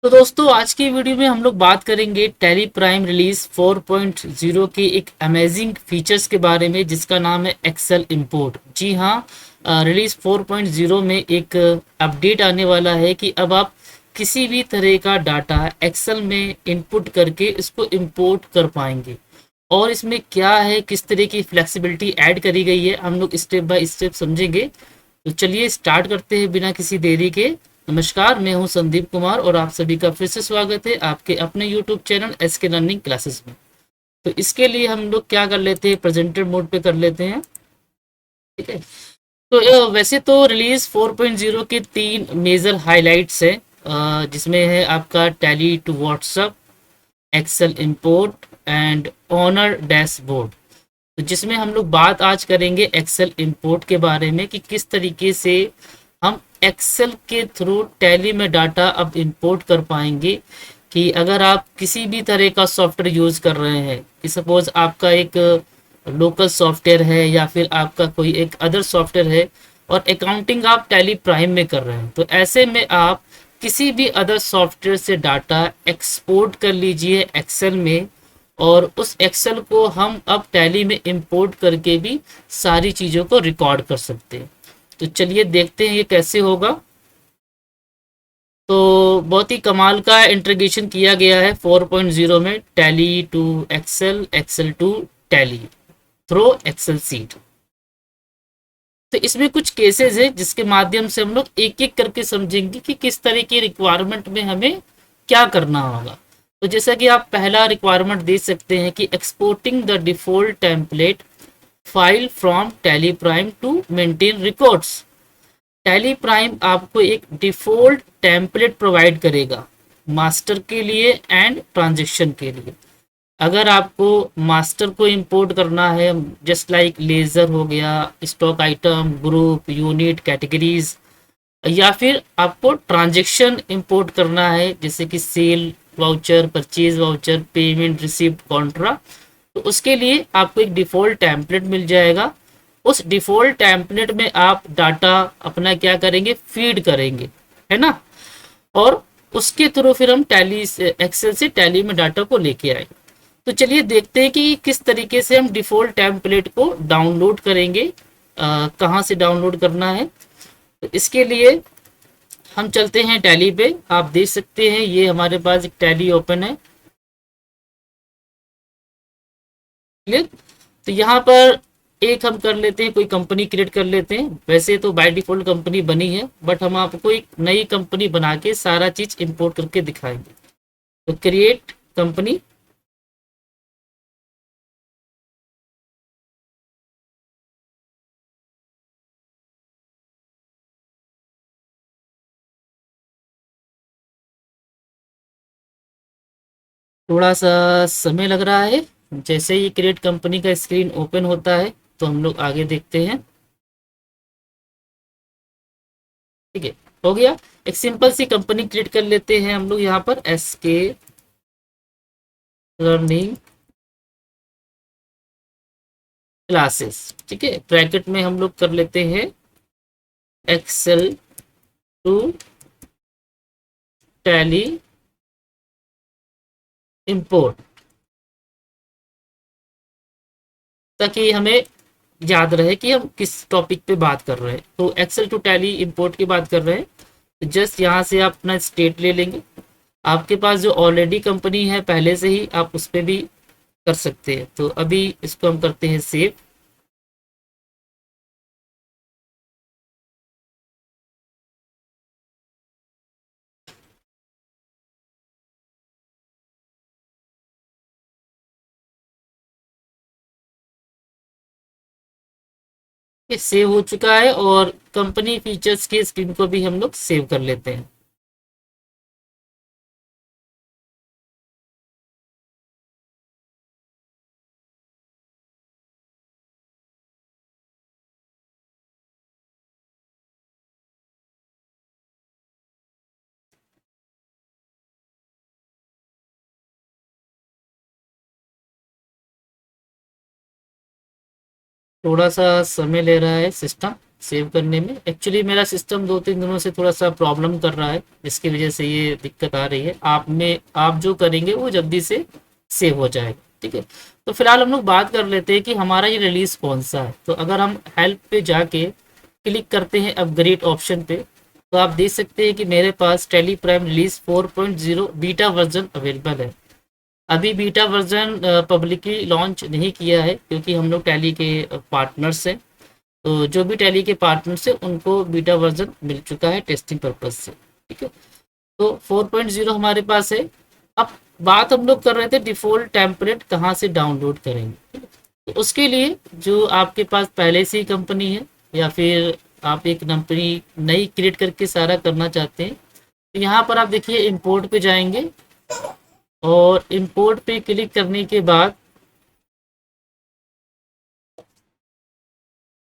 तो दोस्तों आज की वीडियो में हम लोग बात करेंगे टैली प्राइम रिलीज 4.0 के एक अमेजिंग फीचर्स के बारे में जिसका नाम है एक्सेल इंपोर्ट। जी हाँ, रिलीज 4.0 में एक अपडेट आने वाला है कि अब आप किसी भी तरह का डाटा एक्सेल में इनपुट करके इसको इंपोर्ट कर पाएंगे। और इसमें क्या है, किस तरह की फ्लेक्सिबिलिटी ऐड करी गई है, हम लोग स्टेप बाय स्टेप समझेंगे। तो चलिए स्टार्ट करते हैं बिना किसी देरी के। नमस्कार, मैं हूं संदीप कुमार और आप सभी का फिर से स्वागत है आपके अपने यूट्यूब चैनल एस के लर्निंग क्लासेस में। तो इसके लिए हम लोग क्या कर लेते हैं, प्रेजेंटेड मोड पे कर लेते हैं। ठीक है। तो वैसे तो रिलीज 4.0 के तीन मेजर हाइलाइट्स है, जिसमें है आपका Tally to WhatsApp, Excel import and owner dashboard. तो जिसमें हम लोग बात आज करेंगे एक्सेल इंपोर्ट के बारे में कि किस तरीके से हम एक्सेल के थ्रू टैली में डाटा अब इंपोर्ट कर पाएंगे। कि अगर आप किसी भी तरह का सॉफ्टवेयर यूज़ कर रहे हैं, कि सपोज आपका एक लोकल सॉफ्टवेयर है या फिर आपका कोई एक अदर सॉफ्टवेयर है और अकाउंटिंग आप टैली प्राइम में कर रहे हैं, तो ऐसे में आप किसी भी अदर सॉफ्टवेयर से डाटा एक्सपोर्ट कर लीजिए एक्सेल में। और उस एक्सेल को हम अब टैली में इंपोर्ट करके भी सारी चीज़ों को रिकॉर्ड कर सकते हैं। तो चलिए देखते हैं ये कैसे होगा। तो बहुत ही कमाल का इंटीग्रेशन किया गया है 4.0 में, Tally to Excel, Excel to Tally through Excel sheet. तो इसमें कुछ केसेस है जिसके माध्यम से हम लोग एक एक करके समझेंगे कि किस तरह की रिक्वायरमेंट में हमें क्या करना होगा। तो जैसा कि आप पहला रिक्वायरमेंट दे सकते हैं कि exporting the default template file from Tally Prime to maintain records. Tally Prime आपको एक डिफॉल्ट टेम्पलेट प्रोवाइड करेगा मास्टर के लिए एंड ट्रांजेक्शन के लिए। अगर आपको मास्टर को इंपोर्ट करना है, जस्ट लाइक लेजर हो गया, stock item, group, unit, categories, या फिर आपको ट्रांजेक्शन इंपोर्ट करना है जैसे कि cell voucher, purchase voucher, payment receipt, Contra, तो उसके लिए आपको एक डिफॉल्ट टेम्पलेट मिल जाएगा। उस डिफॉल्ट टेम्पलेट में आप डाटा अपना क्या करेंगे, फीड करेंगे, है ना। और उसके थ्रू फिर हम टैली से, एक्सेल से टैली में डाटा को लेके आएंगे। तो चलिए देखते हैं कि किस तरीके से हम डिफॉल्ट टेम्पलेट को डाउनलोड करेंगे, कहाँ से डाउनलोड करना है। तो इसके लिए हम चलते हैं टैली पे। आप देख सकते हैं ये हमारे पास एक टैली ओपन है। क्लियर। तो यहाँ पर एक हम कर लेते हैं, कोई कंपनी क्रिएट कर लेते हैं। वैसे तो बाय डिफॉल्ट कंपनी बनी है, बट हम आपको एक नई कंपनी बना के सारा चीज इंपोर्ट करके दिखाएंगे। तो क्रिएट कंपनी। थोड़ा सा समय लग रहा है। जैसे ही क्रिएट कंपनी का स्क्रीन ओपन होता है तो हम लोग आगे देखते हैं। ठीक है, हो गया। एक सिंपल सी कंपनी क्रिएट कर लेते हैं हम लोग यहाँ पर, एस के लर्निंग क्लासेस। ठीक है, ब्रैकेट में हम लोग कर लेते हैं एक्सेल टू टैली इंपोर्ट, ताकि हमें याद रहे कि हम किस टॉपिक पे बात कर रहे हैं। तो एक्सेल टू टैली इंपोर्ट की बात कर रहे हैं। तो जस्ट यहाँ से आप अपना स्टेट ले लेंगे। आपके पास जो ऑलरेडी कंपनी है पहले से ही, आप उस पर भी कर सकते हैं। तो अभी इसको हम करते हैं सेव। ये सेव हो चुका है और कंपनी फीचर्स के स्क्रीन को भी हम लोग सेव कर लेते हैं। थोड़ा सा समय ले रहा है सिस्टम। सेव करने में। एक्चुअली मेरा सिस्टम 2-3 दिनों से थोड़ा सा प्रॉब्लम कर रहा है, जिसकी वजह से ये दिक्कत आ रही है। आप जो करेंगे वो जल्दी से सेव हो जाएगा, ठीक है। तो फिलहाल हम लोग बात कर लेते हैं कि हमारा ये रिलीज कौन सा है। तो अगर हम हेल्प पे जाके क्लिक करते हैं अपग्रेड ऑप्शन पे, तो आप देख सकते हैं कि मेरे पास Tally Prime release 4.0 beta version available है। अभी बीटा वर्जन पब्लिकली लॉन्च नहीं किया है, क्योंकि हम लोग टैली के पार्टनर्स हैं। तो जो भी टैली के पार्टनर्स हैं उनको बीटा वर्जन मिल चुका है टेस्टिंग पर्पज से, ठीक है। तो 4.0 हमारे पास है। अब बात हम लोग कर रहे थे डिफ़ॉल्ट टेम्पलेट कहाँ से डाउनलोड करेंगे। तो उसके लिए जो आपके पास पहले से ही कंपनी है, या फिर आप एक कंपनी नई क्रिएट करके सारा करना चाहते हैं, तो यहाँ पर आप देखिए इंपोर्ट पे जाएंगे, और इंपोर्ट पे क्लिक करने के बाद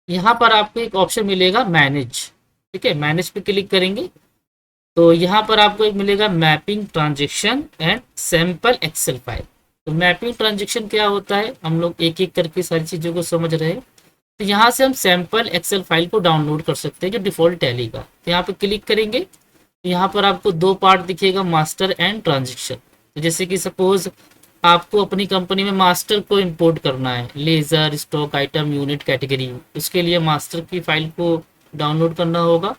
यहाँ पर आपको एक ऑप्शन मिलेगा मैनेज, ठीक है। मैनेज पे क्लिक करेंगे तो यहाँ पर आपको एक मिलेगा mapping transaction and sample Excel file. तो मैपिंग ट्रांजेक्शन क्या होता है, हम लोग एक एक करके सारी चीज़ों को समझ रहे हैं। तो यहाँ से हम सैंपल एक्सेल फाइल को डाउनलोड कर सकते हैं, जो डिफ़ॉल्ट टैली का। तो यहाँ पे क्लिक करेंगे तो यहाँ पर आपको दो पार्ट दिखेगा, मास्टर एंड ट्रांजेक्शन। तो जैसे कि सपोज आपको अपनी कंपनी में मास्टर को इंपोर्ट करना है, laser, stock item, unit, category, उसके लिए मास्टर की फाइल को डाउनलोड करना होगा।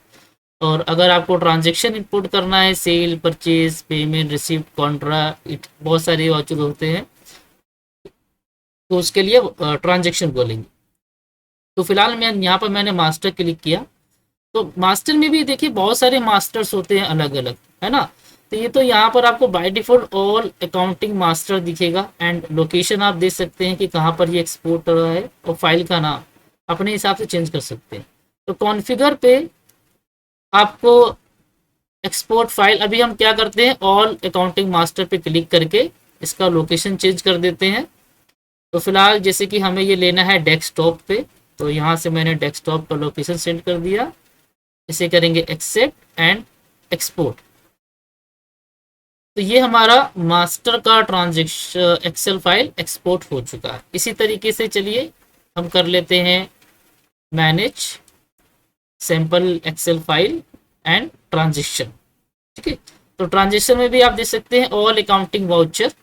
और अगर आपको ट्रांजेक्शन इंपोर्ट करना है, sale, purchase, payment, receipt, contra, बहुत सारे वाउचर होते हैं, तो उसके लिए ट्रांजेक्शन बोलेंगे। तो फिलहाल मैं यहाँ पर मैंने मास्टर क्लिक किया। तो मास्टर में भी देखिए बहुत सारे मास्टर्स होते हैं अलग अलग, है ना। तो ये तो यहाँ पर आपको by default all accounting master दिखेगा, एंड लोकेशन आप देख सकते हैं कि कहाँ पर ये एक्सपोर्ट हो रहा है, और फाइल का नाम अपने हिसाब से चेंज कर सकते हैं। तो कॉन्फ़िगर पे आपको एक्सपोर्ट फाइल, अभी हम क्या करते हैं, ऑल अकाउंटिंग मास्टर पे क्लिक करके इसका लोकेशन चेंज कर देते हैं। तो फिलहाल जैसे कि हमें ये लेना है डेस्कटॉप पे, तो यहाँ से मैंने डेस्कटॉप का लोकेशन सेंड कर दिया। इसे करेंगे एक्सेप्ट एंड एक्सपोर्ट। तो ये हमारा मास्टर का ट्रांजेक्शन एक्सेल फाइल एक्सपोर्ट हो चुका है। इसी तरीके से चलिए हम कर लेते हैं manage sample Excel file and transaction, ठीक है। तो ट्रांजेक्शन में भी आप देख सकते हैं ऑल अकाउंटिंग वाउचर।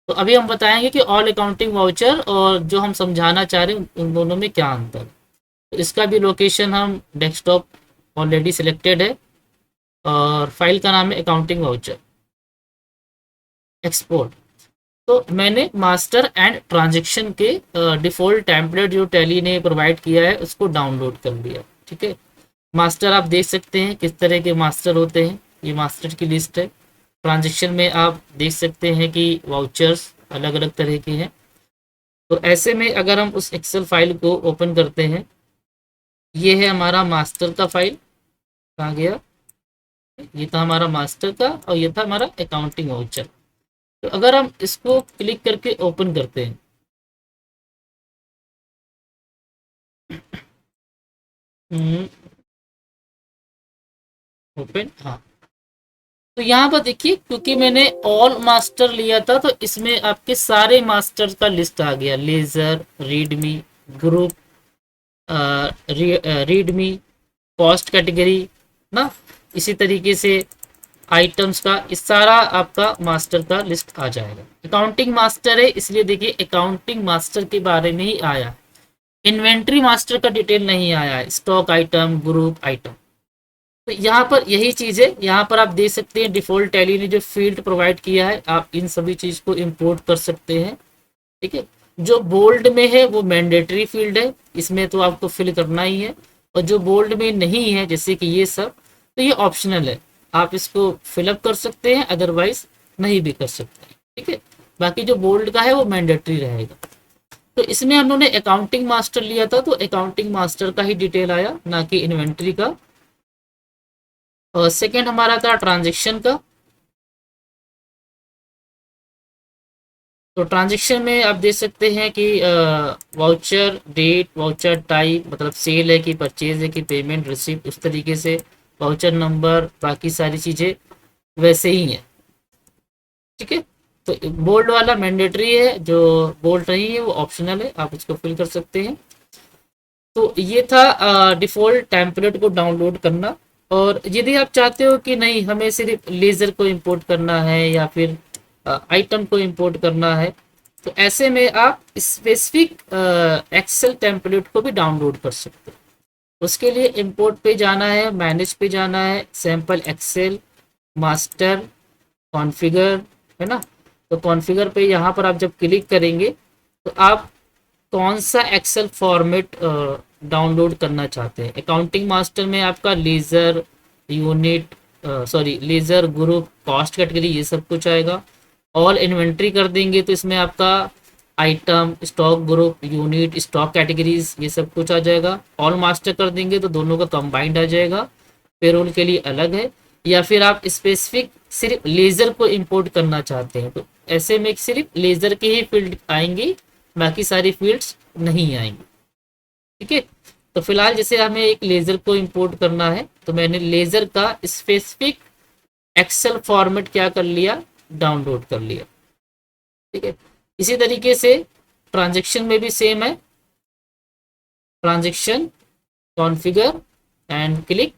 तो अभी हम बताएंगे कि ऑल अकाउंटिंग वाउचर और जो हम समझाना चाह रहे हैं उन दोनों में क्या अंतर। तो इसका भी लोकेशन हम डेस्कटॉप ऑलरेडी सिलेक्टेड है, और फाइल का नाम है अकाउंटिंग वाउचर, एक्सपोर्ट। तो मैंने मास्टर एंड ट्रांजेक्शन के डिफ़ॉल्ट टेम्पलेट जो टैली ने प्रोवाइड किया है उसको डाउनलोड कर लिया, ठीक है। मास्टर आप देख सकते हैं किस तरह के मास्टर होते हैं, ये मास्टर की लिस्ट है। ट्रांजेक्शन में आप देख सकते हैं कि वाउचर्स अलग अलग तरह के हैं। तो ऐसे में अगर हम उस एक्सेल फाइल को ओपन करते हैं, ये है हमारा मास्टर का फाइल, कहाँ गया, ये था हमारा मास्टर का, और ये था हमारा अकाउंटिंग वाउचर। तो अगर हम इसको क्लिक करके ओपन करते हैं, ओपन, हाँ, तो यहाँ पर देखिए क्योंकि मैंने ऑल मास्टर लिया था, तो इसमें आपके सारे मास्टर का लिस्ट आ गया, ledger, readme, group, readme, cost category ना, इसी तरीके से आइटम्स का, इस सारा आपका मास्टर का लिस्ट आ जाएगा। अकाउंटिंग मास्टर है इसलिए देखिए अकाउंटिंग मास्टर के बारे में ही आया, इन्वेंट्री मास्टर का डिटेल नहीं आया है, स्टॉक आइटम, ग्रुप आइटम। तो यहाँ पर यही चीज़ है, यहाँ पर आप देख सकते हैं डिफ़ॉल्ट टैली ने जो फील्ड प्रोवाइड किया है, आप इन सभी चीज़ को इंपोर्ट कर सकते हैं, ठीक है। जो बोल्ड में है वो मैंडेटरी फील्ड है, इसमें तो आपको फिल करना ही है, और जो बोल्ड में नहीं है जैसे कि ये सब, तो ये ऑप्शनल है, आप इसको फिलअप कर सकते हैं, अदरवाइज नहीं भी कर सकते, ठीक है। बाकी जो बोल्ड का है वो मैंडेटरी रहेगा। तो इसमें हम लोगों ने अकाउंटिंग मास्टर लिया था, तो अकाउंटिंग मास्टर का ही डिटेल आया, ना कि इन्वेंट्री का। और सेकेंड हमारा था ट्रांजेक्शन का। तो ट्रांजेक्शन में आप देख सकते हैं कि वाउचर डेट, वाउचर टाइप, मतलब सेल है कि परचेज है कि पेमेंट रिसीप्ट, उस तरीके से वाउचर नंबर, बाकी सारी चीज़ें वैसे ही हैं, ठीक है। तो बोल्ड वाला मैंडेटरी है, जो बोल्ड नहीं है वो ऑप्शनल है, आप उसको फिल कर सकते हैं। तो ये था डिफ़ॉल्ट टेम्पलेट को डाउनलोड करना। और यदि आप चाहते हो कि नहीं हमें सिर्फ लेज़र को इंपोर्ट करना है या फिर आइटम को इंपोर्ट करना है, तो ऐसे में आप स्पेसिफिक एक्सेल टेम्पलेट को भी डाउनलोड कर सकते हो। उसके लिए इंपोर्ट पे जाना है, मैनेज पे जाना है, सैम्पल एक्सेल, मास्टर, कॉन्फ़िगर, है ना। तो कॉन्फ़िगर पे यहाँ पर आप जब क्लिक करेंगे तो आप कौन सा एक्सेल फॉर्मेट डाउनलोड करना चाहते हैं। अकाउंटिंग मास्टर में आपका laser, unit, sorry laser, group, cost category, ये सब कुछ आएगा। ऑल इन्वेंट्री कर देंगे तो इसमें आपका item, stock group, unit, stock categories, ये सब कुछ आ जाएगा। ऑल मास्टर कर देंगे तो दोनों का कंबाइंड आ जाएगा, पेरोल के लिए अलग है। या फिर आप स्पेसिफिक सिर्फ लेज़र को इंपोर्ट करना चाहते हैं तो ऐसे में सिर्फ लेज़र के ही फील्ड आएंगे, बाकी सारी फील्ड्स नहीं आएंगी। ठीक है। तो फिलहाल जैसे हमें एक लेज़र को इंपोर्ट करना है तो मैंने लेज़र का स्पेसिफिक एक्सेल फॉर्मेट क्या कर लिया, डाउनलोड कर लिया। ठीक है। इसी तरीके से ट्रांजैक्शन में भी सेम है, ट्रांजैक्शन, कॉन्फ़िगर एंड क्लिक।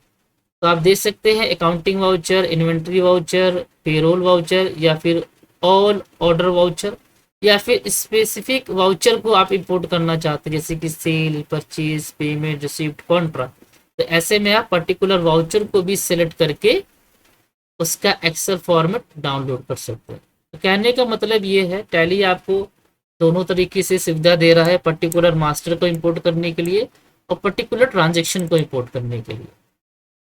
तो आप देख सकते हैं accounting voucher, inventory voucher, payroll voucher, या फिर ऑल ऑर्डर वाउचर, या फिर स्पेसिफिक वाउचर को आप इंपोर्ट करना चाहते हैं जैसे कि sale, purchase, payment, receipt, contra. तो ऐसे में आप पर्टिकुलर वाउचर को भी सिलेक्ट करके उसका एक्सेल फॉर्मेट डाउनलोड कर सकते हैं। तो कहने का मतलब ये है टैली आपको दोनों तरीके से सुविधा दे रहा है, पर्टिकुलर मास्टर को इंपोर्ट करने के लिए और पर्टिकुलर ट्रांजैक्शन को इंपोर्ट करने के लिए।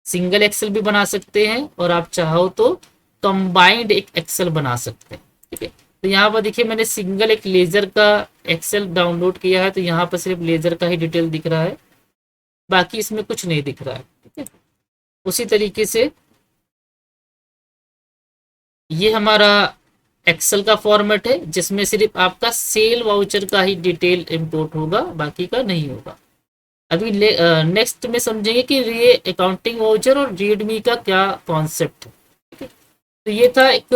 सिंगल एक्सेल भी बना सकते हैं और आप चाहो तो कंबाइंड एक एक्सेल बना सकते हैं। ठीक है। तो यहाँ पर देखिए मैंने सिंगल एक लेज़र का एक्सेल डाउनलोड किया है, तो यहाँ पर सिर्फ लेज़र का ही डिटेल दिख रहा है, बाकी इसमें कुछ नहीं दिख रहा है। ठीक है। उसी तरीके से ये हमारा एक्सेल का फॉर्मेट है जिसमें सिर्फ आपका सेल वाउचर का ही डिटेल इंपोर्ट होगा, बाकी का नहीं होगा। अभी नेक्स्ट में समझेंगे कि ये अकाउंटिंग वाउचर और रीडमी का क्या कॉन्सेप्ट है। ठीक है। तो ये था एक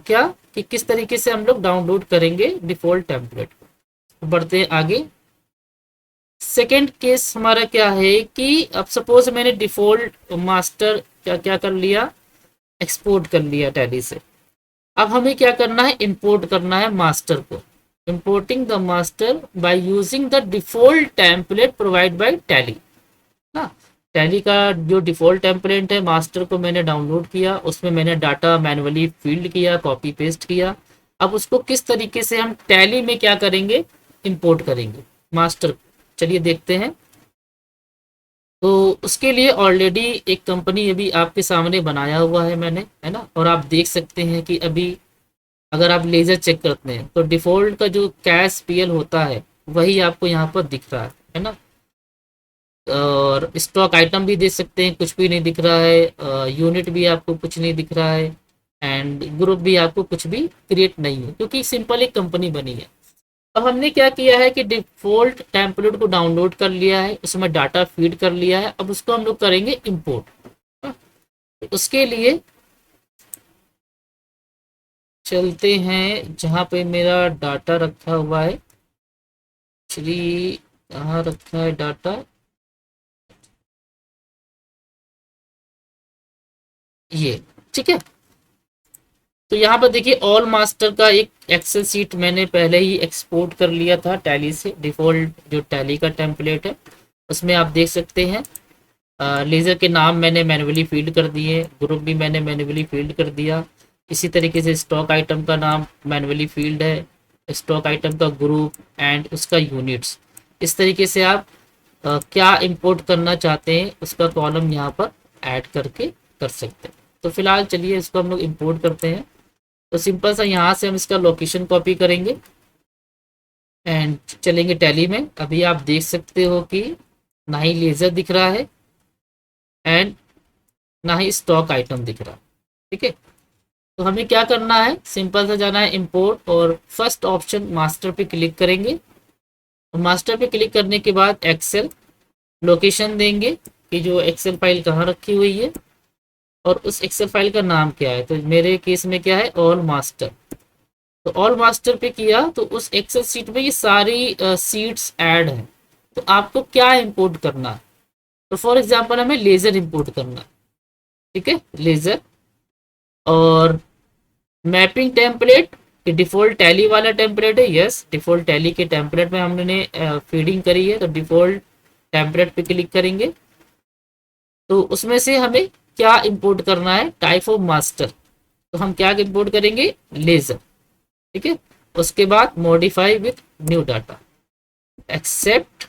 क्या कि किस तरीके से हम लोग डाउनलोड करेंगे डिफ़ॉल्ट टेम्पलेट को। तो बढ़ते हैं आगे। सेकेंड केस हमारा क्या है कि अब सपोज मैंने डिफ़ॉल्ट मास्टर क्या क्या कर लिया, एक्सपोर्ट कर लिया टैली से। अब हमें क्या करना है, इंपोर्ट करना है मास्टर को। Importing the master by using the default template provide by tally ना। टैली का जो डिफॉल्ट टेम्पलेट है मास्टर को मैंने डाउनलोड किया, उसमें मैंने डाटा मैनुअली फील्ड किया, कॉपी पेस्ट किया। अब उसको किस तरीके से हम टैली में क्या करेंगे, इंपोर्ट करेंगे मास्टर। चलिए देखते हैं। तो उसके लिए ऑलरेडी एक कंपनी अभी आपके सामने बनाया हुआ है मैंने, है ना। और आप देख सकते हैं कि अभी अगर आप लेज़र चेक करते हैं तो डिफ़ॉल्ट का जो कैश पीएल होता है वही आपको यहाँ पर दिख रहा है ना। और स्टॉक आइटम भी देख सकते हैं, कुछ भी नहीं दिख रहा है। यूनिट भी आपको कुछ नहीं दिख रहा है एंड ग्रुप भी आपको कुछ भी क्रिएट नहीं है, क्योंकि सिंपल एक कंपनी बनी है। अब हमने क्या किया है कि डिफ़ॉल्ट टेम्पलेट को डाउनलोड कर लिया है, उसमें डाटा फीड कर लिया है। अब उसको हम लोग करेंगे इंपोर्ट। उसके लिए चलते हैं जहाँ पे मेरा डाटा रखा हुआ है। एक्चुअली कहाँ रखा है डाटा, ये ठीक है। तो यहाँ पर देखिए ऑल मास्टर का एक एक्सेल सीट मैंने पहले ही एक्सपोर्ट कर लिया था टैली से। डिफ़ॉल्ट जो टैली का टेम्पलेट है उसमें आप देख सकते हैं लेज़र के नाम मैंने मैन्युअली फील्ड कर दिए, ग्रुप भी मैंने मैन्युअली फील्ड कर दिया। इसी तरीके से स्टॉक आइटम का नाम मैन्युअली फील्ड है, स्टॉक आइटम का ग्रुप एंड उसका यूनिट्स। इस तरीके से आप क्या इंपोर्ट करना चाहते हैं उसका कॉलम यहाँ पर ऐड करके कर सकते हैं। तो फिलहाल चलिए इसको हम लोग इंपोर्ट करते हैं। तो सिंपल सा यहाँ से हम इसका लोकेशन कॉपी करेंगे एंड चलेंगे टैली में। अभी आप देख सकते हो कि ना ही लेज़र दिख रहा है एंड ना ही स्टॉक आइटम दिख रहा है। ठीक है। तो हमें क्या करना है, सिंपल सा जाना है इंपोर्ट और फर्स्ट ऑप्शन मास्टर पे क्लिक करेंगे। मास्टर पे क्लिक करने के बाद एक्सेल लोकेशन देंगे कि जो एक्सेल फाइल कहाँ रखी हुई है और उस एक्सेल फाइल का नाम क्या है। तो मेरे केस में क्या है, ऑल मास्टर। तो ऑल मास्टर पे किया तो उस एक्सेल सीट में ये सारी सीट्स ऐड हैं। तो आपको क्या इंपोर्ट करना है? तो फॉर एग्जांपल हमें लेजर इंपोर्ट करना है, ठीक है, लेजर। और मैपिंग टेम्पलेट, डिफॉल्ट टैली वाला टेम्पलेट है, यस, डिफॉल्ट टैली के टेम्पलेट में हमने फीडिंग करी है, तो डिफॉल्ट टेम्पलेट पे क्लिक करेंगे। तो उसमें से हमें क्या इंपोर्ट करना है? टाइप ऑफ मास्टर, तो हम क्या इंपोर्ट करेंगे? लेजर, ठीक है। उसके बाद modify with new data, accept.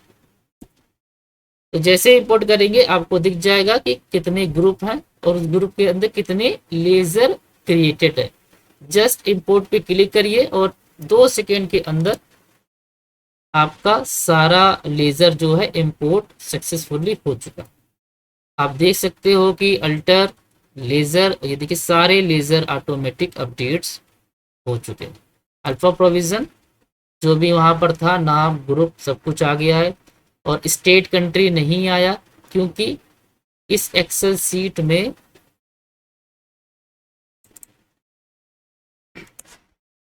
तो जैसे इंपोर्ट करेंगे आपको दिख जाएगा कि कितने ग्रुप हैं और उस ग्रुप के अंदर कितने लेजर क्रिएटेड है। जस्ट इंपोर्ट पे क्लिक करिए और 2 सेकेंड के अंदर आपका सारा लेजर जो है इंपोर्ट सक्सेसफुली हो चुका। आप देख सकते हो कि अल्टर लेजर, ये देखिए सारे लेजर ऑटोमेटिक अपडेट्स हो चुके हैं। अल्फा प्रोविजन जो भी वहां पर था, नाम ग्रुप सब कुछ आ गया है। और स्टेट कंट्री नहीं आया, क्योंकि इस एक्सेल सीट में,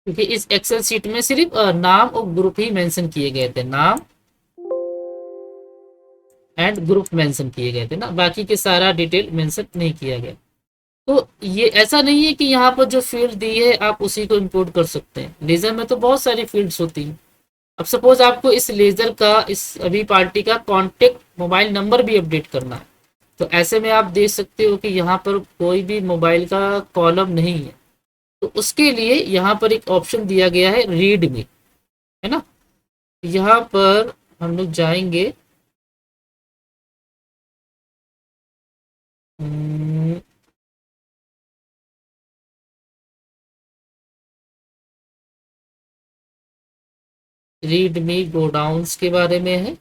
क्योंकि इस एक्सेल सीट में सिर्फ नाम और ग्रुप ही मेंशन किए गए थे, नाम एंड ग्रुप मेंशन किए गए थे ना, बाकी के सारा डिटेल मेंशन नहीं किया गया। तो ये ऐसा नहीं है कि यहाँ पर जो फील्ड दी है आप उसी को इंपोर्ट कर सकते हैं। लेजर में तो बहुत सारी फील्ड्स होती हैं। अब सपोज आपको इस लेजर का, इस अभी पार्टी का कॉन्टेक्ट मोबाइल नंबर भी अपडेट करना है, तो ऐसे में आप देख सकते हो कि यहाँ पर कोई भी मोबाइल का कॉलम नहीं है। तो उसके लिए यहाँ पर एक ऑप्शन दिया गया है रीड में, है ना। यहाँ पर हम लोग जाएंगे, रीड मी गोडाउन्स के बारे में है।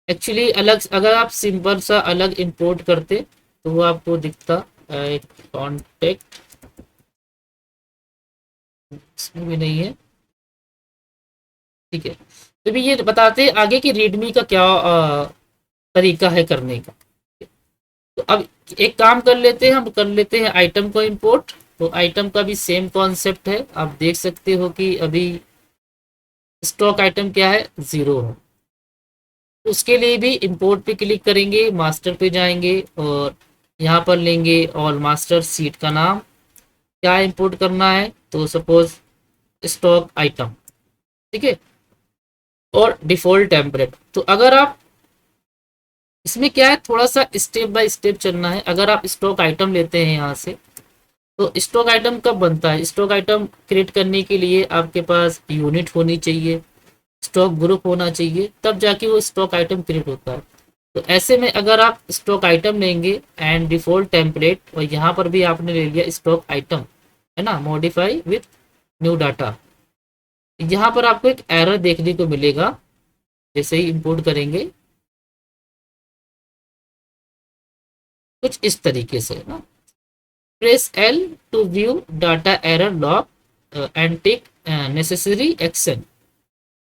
एक्चुअली अलग, अगर आप सिंपल सा अलग इंपोर्ट करते तो वो आपको दिखता, कॉन्टेक्ट, इसमें भी नहीं है, ठीक है। तो भी ये बताते हैं आगे कि रीडमी का क्या तरीका है करने का। तो अब एक काम कर लेते हैं, हम कर लेते हैं आइटम को इंपोर्ट। तो आइटम का भी सेम कॉन्सेप्ट है, आप देख सकते हो कि अभी स्टॉक आइटम क्या है? 0 है। उसके लिए भी इंपोर्ट पे क्लिक करेंगे, मास्टर पे जाएंगे और यहाँ पर लेंगे ऑल मास्टर, सीट का नाम क्या इंपोर्ट करना है, तो सपोज स्टॉक आइटम, ठीक है। और डिफॉल्ट टेम्पलेट। तो अगर आप इसमें क्या है, थोड़ा सा स्टेप बाय स्टेप चलना है। अगर आप स्टॉक आइटम लेते हैं यहाँ से, तो स्टॉक आइटम कब बनता है? स्टॉक आइटम क्रिएट करने के लिए आपके पास यूनिट होनी चाहिए, स्टॉक ग्रुप होना चाहिए, तब जाके वो स्टॉक आइटम क्रिएट होता है। तो ऐसे में अगर आप स्टॉक आइटम लेंगे एंड डिफॉल्ट टेम्पलेट, और यहाँ पर भी आपने ले लिया स्टॉक आइटम, है ना, मॉडिफाई विथ न्यू डाटा, यहाँ पर आपको एक एरर देखने को मिलेगा जैसे ही इंपोर्ट करेंगे, कुछ इस तरीके से ना। Press L to view data error log and take necessary action,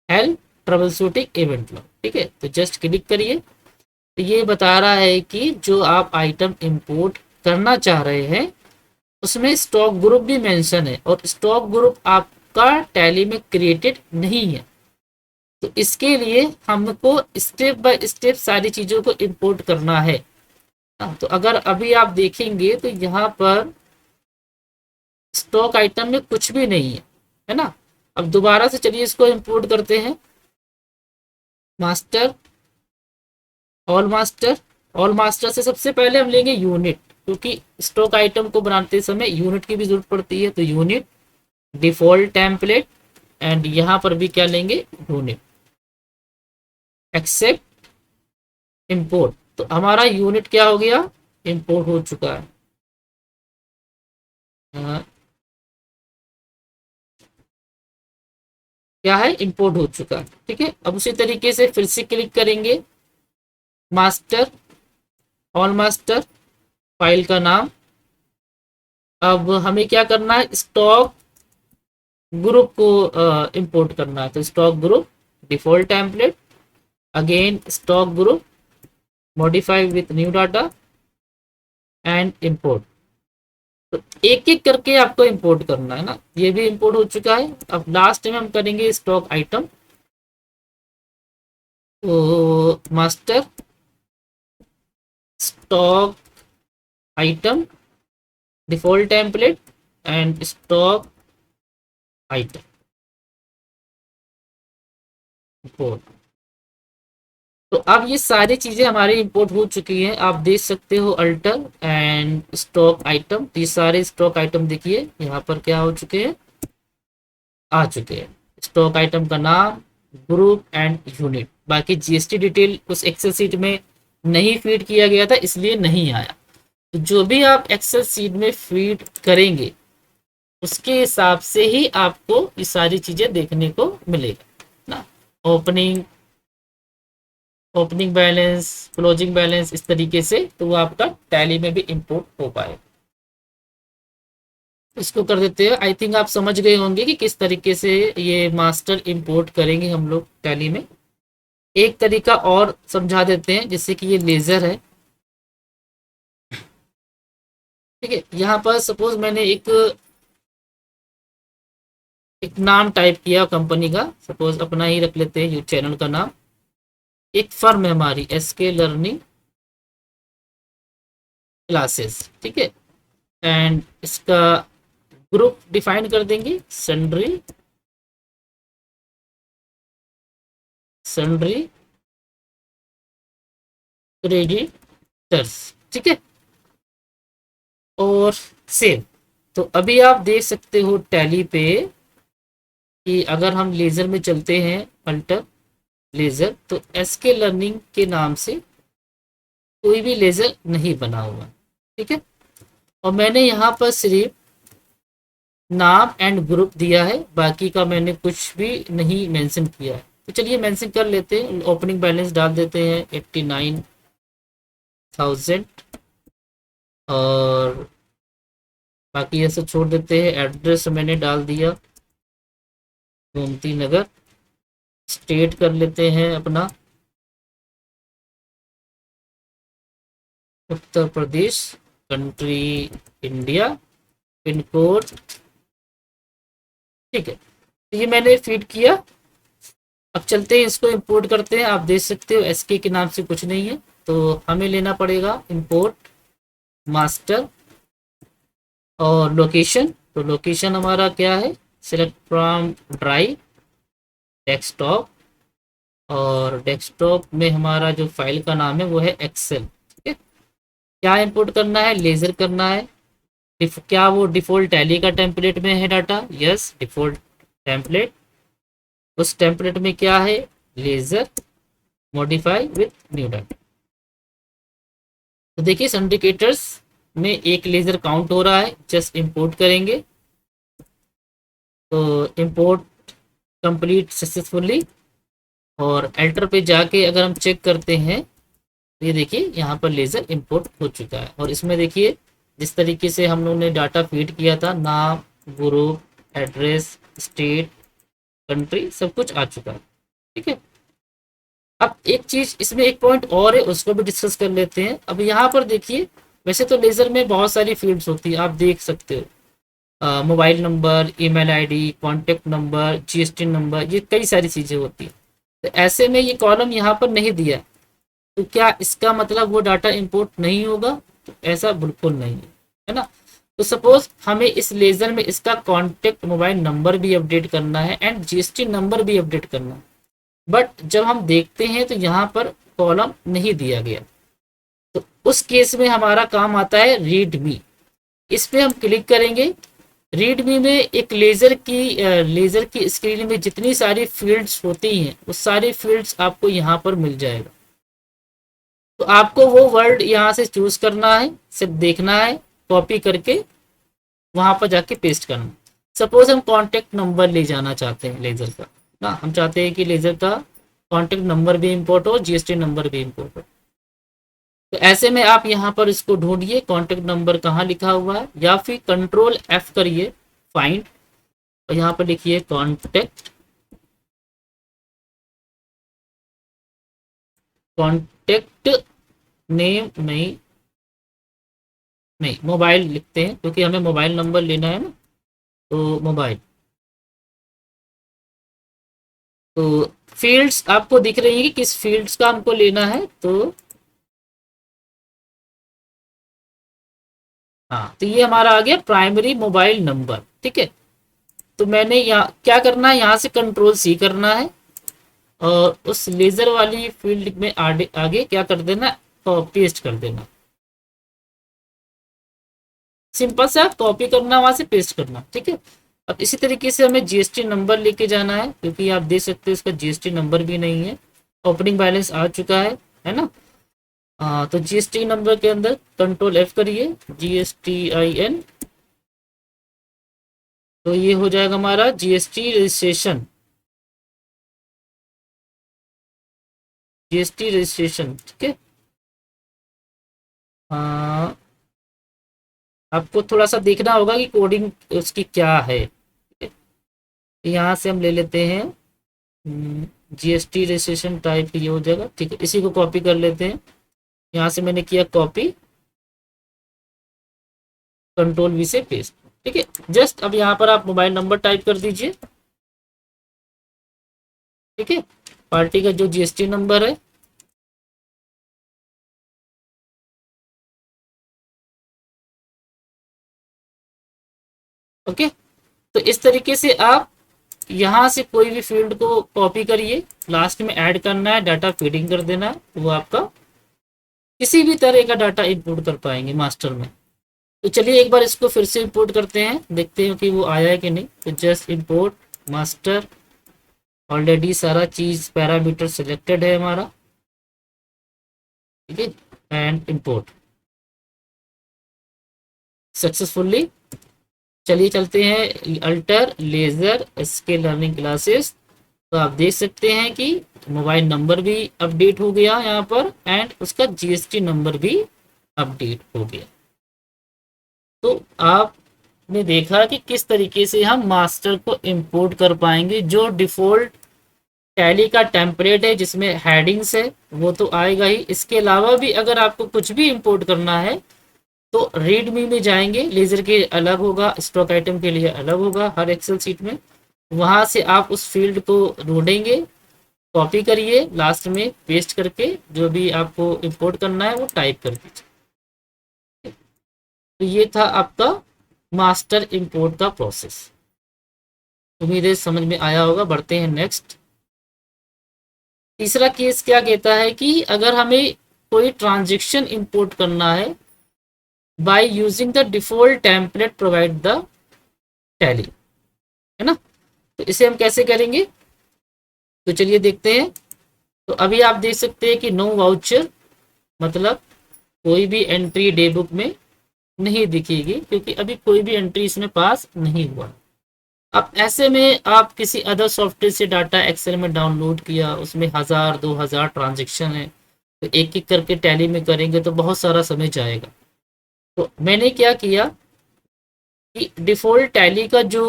help troubleshooting event log, ठीक है। तो जस्ट क्लिक करिए। तो ये बता रहा है कि जो आप आइटम इंपोर्ट करना चाह रहे हैं उसमें स्टॉक ग्रुप भी मेंशन है, और स्टॉक ग्रुप आपका टैली में क्रिएटेड नहीं है। तो इसके लिए हमको स्टेप बाय स्टेप सारी चीज़ों को इंपोर्ट करना है। तो अगर अभी आप देखेंगे तो यहाँ पर स्टॉक आइटम में कुछ भी नहीं है ना। अब दोबारा से चलिए इसको इंपोर्ट करते हैं, master, all master. All master से सबसे पहले हम लेंगे यूनिट, क्योंकि स्टॉक आइटम को बनाते समय यूनिट की भी जरूरत पड़ती है। तो यूनिट, डिफॉल्ट टेम्पलेट, एंड यहाँ पर भी क्या लेंगे? Unit, accept, import. तो हमारा यूनिट क्या हो गया? इंपोर्ट हो चुका है। क्या है? इंपोर्ट हो चुका है, ठीक है। अब उसी तरीके से फिर से क्लिक करेंगे, मास्टर, ऑल मास्टर, फाइल का नाम। अब हमें क्या करना है? स्टॉक ग्रुप को इंपोर्ट करना है। तो stock group, default template, again stock group, modify with new data and import. तो एक एक करके आपको इंपोर्ट करना है ना। ये भी इंपोर्ट हो चुका है। अब लास्ट में हम करेंगे स्टॉक आइटम, तो master stock item, default template and stock item import. तो अब ये सारी चीजें हमारी इंपोर्ट हो चुकी हैं। आप देख सकते हो अल्टर एंड स्टॉक आइटम, ये सारे स्टॉक आइटम देखिए यहाँ पर क्या हो चुके हैं, आ चुके हैं। स्टॉक आइटम का नाम, ग्रुप एंड यूनिट। बाकी जीएसटी डिटेल उस एक्सेल सीट में नहीं फीड किया गया था, इसलिए नहीं आया। तो जो भी आप एक्सेल सीट में फीड करेंगे उसके हिसाब से ही आपको ये सारी चीजें देखने को मिलेगा ना। Opening opening balance, closing balance, इस तरीके से तो वो आपका टैली में भी इंपोर्ट हो पाए। इसको कर देते हैं। आई थिंक आप समझ गए होंगे कि किस तरीके से ये मास्टर इंपोर्ट करेंगे हम लोग टैली में। एक तरीका और समझा देते हैं, जैसे कि ये लेजर है, ठीक है। यहाँ पर सपोज मैंने एक नाम टाइप किया कंपनी का, सपोज अपना ही रख लेते हैं ये चैनल का नाम। एक फर्म है हमारी एसके लर्निंग क्लासेस, ठीक है। एंड इसका ग्रुप डिफाइन कर देंगे, सन्ड्री सन्ड्री क्रेडिटर्स, ठीक है। और सेव। तो अभी आप देख सकते हो टैली पे कि अगर हम लेजर में चलते हैं, अल्टर लेजर, तो एसके लर्निंग के नाम से कोई भी लेजर नहीं बना हुआ, ठीक है। और मैंने यहाँ पर सिर्फ नाम एंड ग्रुप दिया है, बाकी का मैंने कुछ भी नहीं मेंशन किया है। तो चलिए मेंशन कर लेते हैं। ओपनिंग बैलेंस डाल देते हैं 89,000, और बाकी ऐसे छोड़ देते हैं। एड्रेस मैंने डाल दिया गोमती नगर। स्टेट कर लेते हैं अपना Uttar Pradesh, country India, pin code, ठीक है। तो ये मैंने फीड किया। अब चलते हैं इसको इंपोर्ट करते हैं। आप देख सकते हो एसके के नाम से कुछ नहीं है, तो हमें लेना पड़ेगा इंपोर्ट मास्टर और लोकेशन। तो लोकेशन हमारा क्या है, सिलेक्ट फ्रॉम ड्राइव डेस्कटॉप, और डेस्कटॉप में हमारा जो फाइल का नाम है वो है एक्सेल, ठीक है। क्या इंपोर्ट करना है, लेजर करना है। क्या वो डिफॉल्ट टैली का टेम्पलेट में है डाटा, यस डिफॉल्ट टेम्पलेट। उस टेम्पलेट में क्या है, ledger modify with new data. तो देखिए सिंडिकेटर्स में एक लेजर काउंट हो रहा है, जस्ट इंपोर्ट करेंगे तो इंपोर्ट कंप्लीट सक्सेसफुली। और एल्टर पे जाके अगर हम चेक करते हैं तो ये देखिए यहाँ पर लेजर इंपोर्ट हो चुका है। और इसमें देखिए जिस तरीके से हम लोगों ने डाटा फीड किया था, नाम, ग्रुप, एड्रेस, स्टेट, कंट्री, सब कुछ आ चुका है, ठीक है। अब एक चीज इसमें, एक पॉइंट और है, उसको भी डिस्कस कर लेते हैं। अब यहाँ पर देखिए, वैसे तो लेजर में बहुत सारी फील्ड्स होती है, आप देख सकते हो। Mobile number, email ID, contact number, GST number, ये कई सारी चीजें होती हैं। तो ऐसे में ये कॉलम यहाँ पर नहीं दिया, तो क्या इसका मतलब वो डाटा इंपोर्ट नहीं होगा? तो ऐसा बिल्कुल नहीं है ना। तो सपोज हमें इस लेजर में इसका कॉन्टेक्ट मोबाइल नंबर भी अपडेट करना है एंड जीएसटी नंबर भी अपडेट करना है, बट जब हम देखते हैं तो यहाँ पर कॉलम नहीं दिया गया। तो उस केस में हमारा काम आता है रीड मी। इस पे हम क्लिक करेंगे। रीड मी में एक लेजर की स्क्रीन में जितनी सारी फील्ड्स होती हैं वो सारी फील्ड्स आपको यहाँ पर मिल जाएगा। तो आपको वो वर्ड यहाँ से चूज करना है, सिर्फ देखना है, कॉपी करके वहां पर जाके पेस्ट करना। सपोज हम कॉन्टेक्ट नंबर ले जाना चाहते हैं लेजर का ना, हम चाहते हैं कि लेजर का कॉन्टेक्ट नंबर भी इंपोर्ट हो, जीएसटी नंबर भी इंपोर्ट हो। तो ऐसे में आप यहाँ पर इसको ढूंढिए कॉन्टेक्ट नंबर कहाँ लिखा हुआ है, या फिर कंट्रोल एफ करिए फाइंड, और यहाँ पर लिखिए कॉन्टेक्ट नेम, नहीं नहीं मोबाइल लिखते हैं क्योंकि हमें मोबाइल नंबर लेना है ना, तो मोबाइल। तो फील्ड्स आपको दिख रही है कि किस फील्ड्स का हमको लेना है। तो हाँ, तो ये हमारा आ गया प्राइमरी मोबाइल नंबर। ठीक है, तो मैंने यहाँ क्या करना है, यहाँ से कंट्रोल सी करना है और उस लेजर वाली फील्ड में आगे आगे क्या कर देना, पेस्ट कर देना। सिंपल सा कॉपी करना, वहां से पेस्ट करना। ठीक है, अब इसी तरीके से हमें जीएसटी नंबर लेके जाना है, क्योंकि आप देख सकते हैं इसका जीएसटी नंबर भी नहीं है। ओपनिंग बैलेंस आ चुका है ना। तो जीएसटी नंबर के अंदर कंट्रोल एफ करिए, GSTIN, तो ये हो जाएगा हमारा जीएसटी रजिस्ट्रेशन। जीएसटी रजिस्ट्रेशन, ठीक है। आ, आपको थोड़ा सा देखना होगा कि कोडिंग उसकी क्या है। यहाँ से हम ले लेते हैं जीएसटी रजिस्ट्रेशन टाइप, ये हो जाएगा। ठीक है, इसी को कॉपी कर लेते हैं। यहाँ से मैंने किया कॉपी, कंट्रोल वी से पेस्ट। ठीक है, जस्ट अब यहाँ पर आप मोबाइल नंबर टाइप कर दीजिए। ठीक है, पार्टी का जो जीएसटी नंबर है। ओके, तो इस तरीके से आप यहाँ से कोई भी फील्ड को कॉपी करिए, लास्ट में ऐड करना है, डाटा फीडिंग कर देना है, वो आपका किसी भी तरह का डाटा इंपोर्ट कर पाएंगे मास्टर में। तो चलिए एक बार इसको फिर से इंपोर्ट करते हैं, देखते हैं कि वो आया है कि नहीं। तो जस्ट इंपोर्ट मास्टर, ऑलरेडी सारा चीज पैरामीटर सिलेक्टेड है हमारा। ठीक है, एंड इंपोर्ट सक्सेसफुली। चलिए चलते हैं alter ledger scale learning classes. तो आप देख सकते हैं कि मोबाइल नंबर भी अपडेट हो गया यहाँ पर, एंड उसका जीएसटी नंबर भी अपडेट हो गया। तो आपने देखा कि किस तरीके से हम मास्टर को इंपोर्ट कर पाएंगे। जो डिफॉल्ट टैली का टेम्पलेट है जिसमें हेडिंग्स है वो तो आएगा ही, इसके अलावा भी अगर आपको कुछ भी इंपोर्ट करना है तो रीडमी में जाएंगे, लेजर के अलग होगा, स्टॉक आइटम के लिए अलग होगा हर एक्सेल सीट में। वहां से आप उस फील्ड को ढूंढेंगे, कॉपी करिए, लास्ट में पेस्ट करके जो भी आपको इंपोर्ट करना है वो टाइप कर दीजिए। तो ये था आपका मास्टर इंपोर्ट का प्रोसेस। उम्मीद है समझ में आया होगा। बढ़ते हैं नेक्स्ट। तीसरा केस क्या कहता है कि अगर हमें कोई ट्रांजेक्शन इंपोर्ट करना है by using the default template provide the tally, है ना। तो इसे हम कैसे करेंगे, तो चलिए देखते हैं। तो अभी आप देख सकते हैं कि नो वाउचर, मतलब कोई भी एंट्री डे बुक में नहीं दिखेगी, क्योंकि अभी कोई भी एंट्री इसमें पास नहीं हुआ। अब ऐसे में आप किसी अदर सॉफ्टवेयर से डाटा एक्सेल में डाउनलोड किया, उसमें 1000 2000 ट्रांजेक्शन है, तो एक एक करके टैली में करेंगे तो बहुत सारा समय जाएगा। तो मैंने क्या किया कि डिफ़ॉल्ट टैली का जो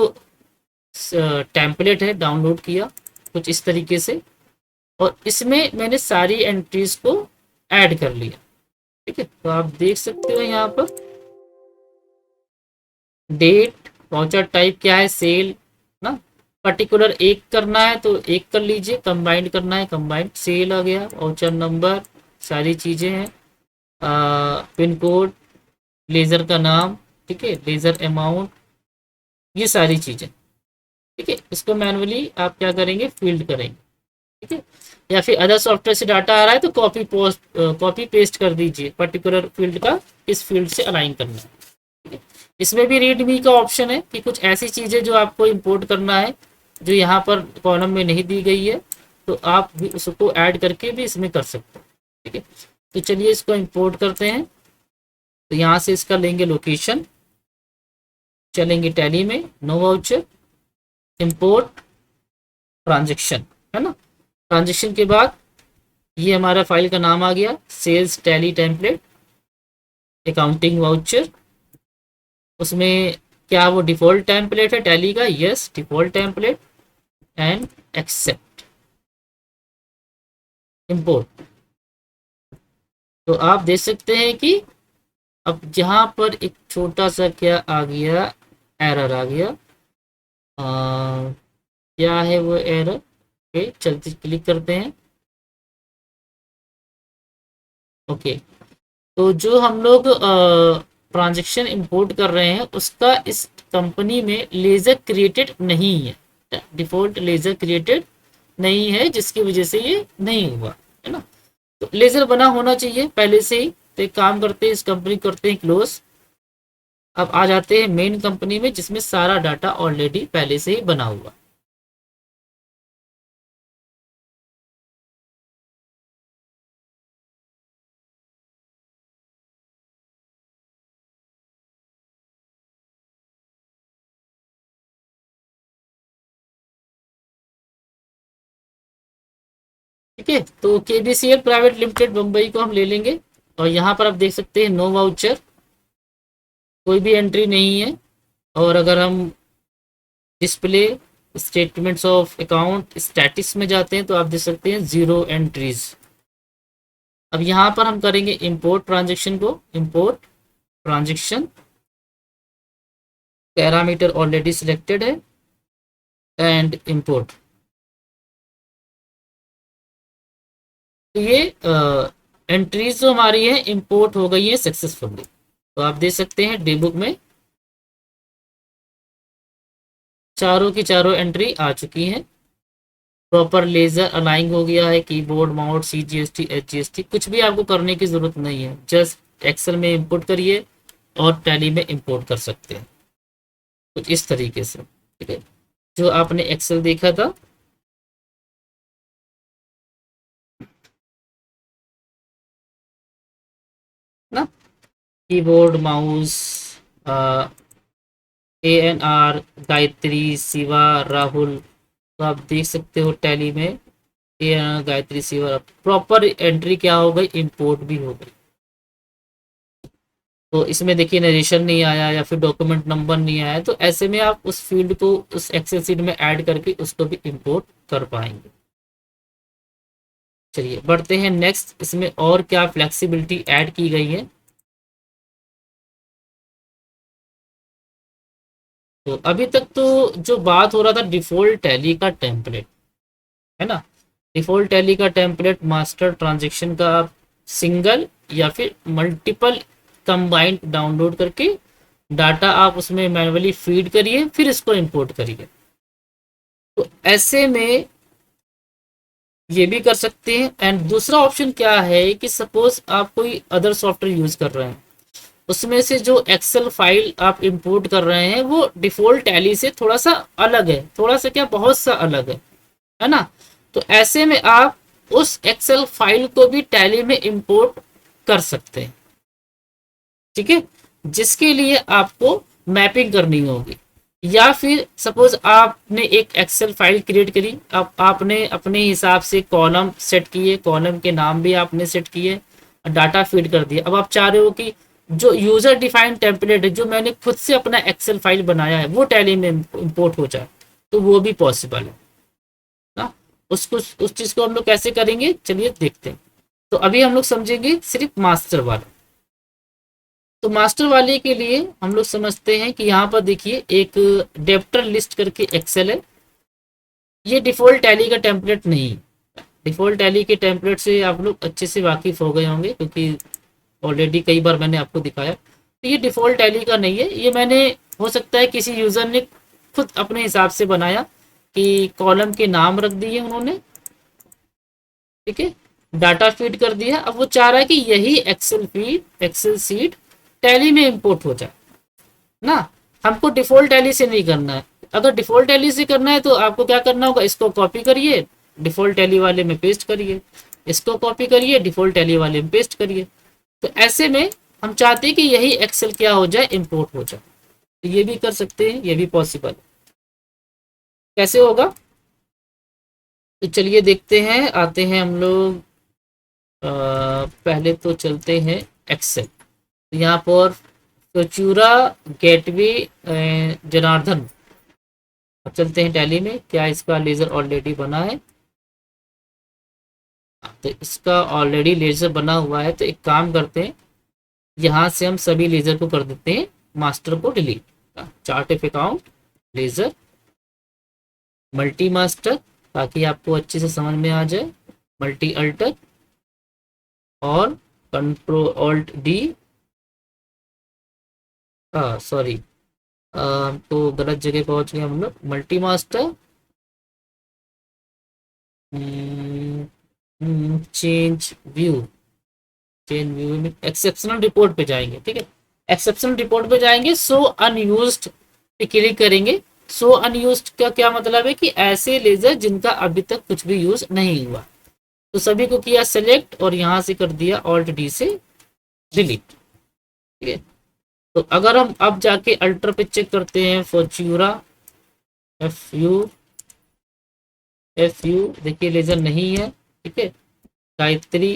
टेम्पलेट है डाउनलोड किया कुछ इस तरीके से, और इसमें मैंने सारी एंट्रीज को ऐड कर लिया। ठीक है, तो आप देख सकते हो यहाँ पर डेट, वाउचर टाइप क्या है, सेल ना। पर्टिकुलर एक करना है तो एक कर लीजिए, कंबाइंड करना है कंबाइंड, सेल आ गया, वाउचर नंबर, सारी चीज़ें हैं, पिन कोड, लेज़र का नाम, ठीक है, लेज़र अमाउंट, ये सारी चीज़ें। ठीक है, इसको मैनुअली आप क्या करेंगे, फील्ड करेंगे। ठीक है, या फिर अदर सॉफ्टवेयर से डाटा आ रहा है तो कॉपी पेस्ट कर दीजिए, पर्टिकुलर फील्ड का इस फील्ड से अलाइन करना है। ठीक है, इसमें भी रीड मी का ऑप्शन है कि कुछ ऐसी चीज़ें जो आपको इंपोर्ट करना है जो यहाँ पर कॉलम में नहीं दी गई है, तो आप भी उसको ऐड करके भी इसमें कर सकते हैं। ठीक है, तो चलिए इसको इंपोर्ट करते हैं। तो यहाँ से इसका लेंगे लोकेशन, चलेंगे टैली में, नो वाउचर, इंपोर्ट ट्रांजेक्शन, है ना। ट्रांजेक्शन के बाद ये हमारा फाइल का नाम आ गया, sales Tally template accounting voucher. उसमें क्या वो डिफॉल्ट टेम्पलेट है टैली का, yes default template, and accept import. तो आप देख सकते हैं कि अब जहाँ पर एक छोटा सा क्या आ गया, एरर आ गया। क्या है वो एरर, ओके, चलते क्लिक करते हैं। ओके, तो जो हम लोग ट्रांजेक्शन इंपोर्ट कर रहे हैं उसका इस कंपनी में लेजर क्रिएटेड नहीं है, डिफॉल्ट लेजर क्रिएटेड नहीं है, जिसकी वजह से ये नहीं हुआ, है ना। तो लेजर बना होना चाहिए पहले से ही। तो एक काम करते हैं, इस कंपनी करते हैं क्लोज। अब आ जाते हैं मेन कंपनी में, जिसमें सारा डाटा ऑलरेडी पहले से ही बना हुआ। ठीक है, तो केबीसीएल प्राइवेट लिमिटेड बम्बई को हम ले लेंगे। और यहाँ पर आप देख सकते हैं नो वाउचर, कोई भी एंट्री नहीं है। और अगर हम डिस्प्ले स्टेटमेंट्स ऑफ अकाउंट स्टैटिस में जाते हैं तो आप देख सकते हैं जीरो एंट्रीज। अब यहाँ पर हम करेंगे इंपोर्ट ट्रांजेक्शन को, import transaction, parameter already selected है एंड इंपोर्ट। तो ये एंट्रीज जो हमारी है इंपोर्ट हो गई है सक्सेसफुली। तो आप देख सकते हैं डीबुक में चारों की चारों एंट्री आ चुकी हैं। प्रॉपर लेजर अलाइन हो गया है, कीबोर्ड माउस CGST HGST कुछ भी आपको करने की जरूरत नहीं है, जस्ट एक्सेल में इंपोर्ट करिए और टैली में इंपोर्ट कर सकते हैं कुछ इस तरीके से। ठीक है, जो आपने एक्सेल देखा था ना, keyboard mouse, ANR, Gayatri, Shiva, Rahul, तो आप देख सकते हो टैली में ANR, Gayatri, Shiva proper entry क्या हो गई, इंपोर्ट भी हो गई। तो इसमें देखिए नरेशन नहीं आया या फिर डॉक्यूमेंट नंबर नहीं आया, तो ऐसे में आप उस फील्ड को उस एक्सेल शीट में ऐड करके उसको भी इंपोर्ट कर पाएंगे। चलिए बढ़ते हैं नेक्स्ट, इसमें और क्या फ्लेक्सिबिलिटी ऐड की गई है। तो अभी तक तो जो बात हो रहा था डिफॉल्ट टैली का टेम्पलेट, है ना। डिफॉल्ट टैली का टेम्पलेट मास्टर ट्रांजेक्शन का आप सिंगल या फिर मल्टीपल कंबाइंड डाउनलोड करके डाटा आप उसमें मैनुअली फीड करिए, फिर इसको इंपोर्ट करिए। तो ऐसे में ये भी कर सकते हैं। एंड दूसरा ऑप्शन क्या है कि सपोज आप कोई अदर सॉफ्टवेयर यूज कर रहे हैं, उसमें से जो एक्सेल फाइल आप इंपोर्ट कर रहे हैं वो डिफॉल्ट टैली से थोड़ा सा अलग है, थोड़ा सा क्या बहुत सा अलग है ना। तो ऐसे में आप उस एक्सेल फाइल को भी टैली में इंपोर्ट कर सकते हैं। ठीक है, जिसके लिए आपको मैपिंग करनी होगी, या फिर सपोज आपने एक एक्सेल फाइल क्रिएट करी, अब आपने अपने हिसाब से कॉलम सेट किए, कॉलम के नाम भी आपने सेट किए, डाटा फीड कर दिया। अब आप चाह रहे हो कि जो यूजर डिफाइंड टेम्पलेट है जो मैंने खुद से अपना एक्सेल फाइल बनाया है वो टैली में इंपोर्ट हो जाए, तो वो भी पॉसिबल है ना। उसको उस चीज को हम लोग कैसे करेंगे चलिए देखते हैं। तो अभी हम लोग समझेंगे सिर्फ मास्टर वाला। तो मास्टर वाले के लिए हम लोग समझते हैं कि यहाँ पर देखिए एक डेप्टर लिस्ट करके एक्सेल है, ये डिफॉल्ट टैली का टेम्पलेट नहीं है। डिफॉल्ट टैली के टेम्पलेट से आप लोग अच्छे से वाकिफ हो गए होंगे क्योंकि ऑलरेडी कई बार मैंने आपको दिखाया। तो ये डिफॉल्ट टैली का नहीं है, ये मैंने हो सकता है किसी यूजर ने खुद अपने हिसाब से बनाया कि कॉलम के नाम रख दिए उन्होंने, ठीक है, डाटा फीड कर दिया। अब वो चाह रहा है कि यही एक्सेल सीट टैली में इंपोर्ट हो जाए ना। हमको डिफॉल्ट टैली से नहीं करना है। अगर डिफॉल्ट टैली से करना है तो आपको क्या करना होगा, इसको कॉपी करिए डिफॉल्ट टैली वाले में पेस्ट करिए, इसको कॉपी करिए डिफॉल्ट टैली वाले में पेस्ट करिए। तो ऐसे में हम चाहते हैं कि यही एक्सेल क्या हो जाए, इंपोर्ट हो जाए। तो ये भी कर सकते हैं, ये भी पॉसिबल है। कैसे होगा तो चलिए देखते हैं। आते हैं हम लोग पहले तो चलते हैं एक्सेल, यहाँ पर चूरा गेटवे जनार्दन। अब चलते हैं टैली में, क्या इसका लेजर ऑलरेडी बना है। तो इसका ऑलरेडी लेजर बना हुआ है, तो एक काम करते हैं यहाँ से हम सभी लेजर को कर देते हैं मास्टर को delete. Chart of account, ledger, multi master, ताकि आपको अच्छे से समझ में आ जाए। मल्टी अल्टर और कंट्रोल ऑल्ट डी, हाँ सॉरी, तो गलत जगह पहुंच गए हम लोग। Multi master, change view, change view में एक्सेप्शनल रिपोर्ट पे जाएंगे, ठीक है। एक्सेप्शनल रिपोर्ट पे जाएंगे, सो अनयूज्ड पे क्लिक करेंगे। सो अनयूज्ड का क्या मतलब है कि ऐसे लेजर जिनका अभी तक कुछ भी यूज नहीं हुआ। तो सभी को किया सेलेक्ट और यहाँ से कर दिया ऑल्ट डी से डिलीट, ठीक है। तो अगर हम अब जाके अल्टर पे चेक करते हैं, फॉर्च्यूरा एफ यू देखिए लेजर नहीं है, ठीक है। गायत्री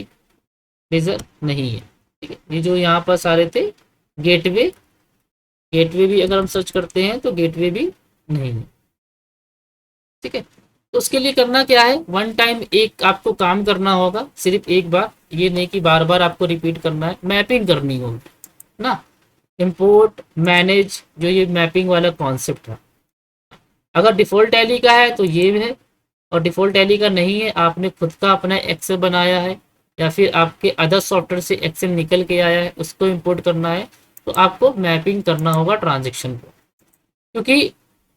लेजर नहीं है, ठीक है। ये जो यहाँ पर सारे थे, गेटवे, गेटवे भी अगर हम सर्च करते हैं तो गेटवे भी नहीं है, ठीक है। तो उसके लिए करना क्या है, वन टाइम एक आपको काम करना होगा, सिर्फ एक बार, ये नहीं कि बार बार आपको रिपीट करना है। मैपिंग करनी होगी ना, इंपोर्ट मैनेज, जो ये मैपिंग वाला कॉन्सेप्ट है। अगर डिफॉल्ट टैली का है तो ये है, और डिफॉल्ट टैली का नहीं है, आपने खुद का अपना एक्सेल बनाया है या फिर आपके अदर सॉफ्टवेयर से एक्सेल निकल के आया है, उसको इंपोर्ट करना है, तो आपको मैपिंग करना होगा ट्रांजेक्शन को। क्योंकि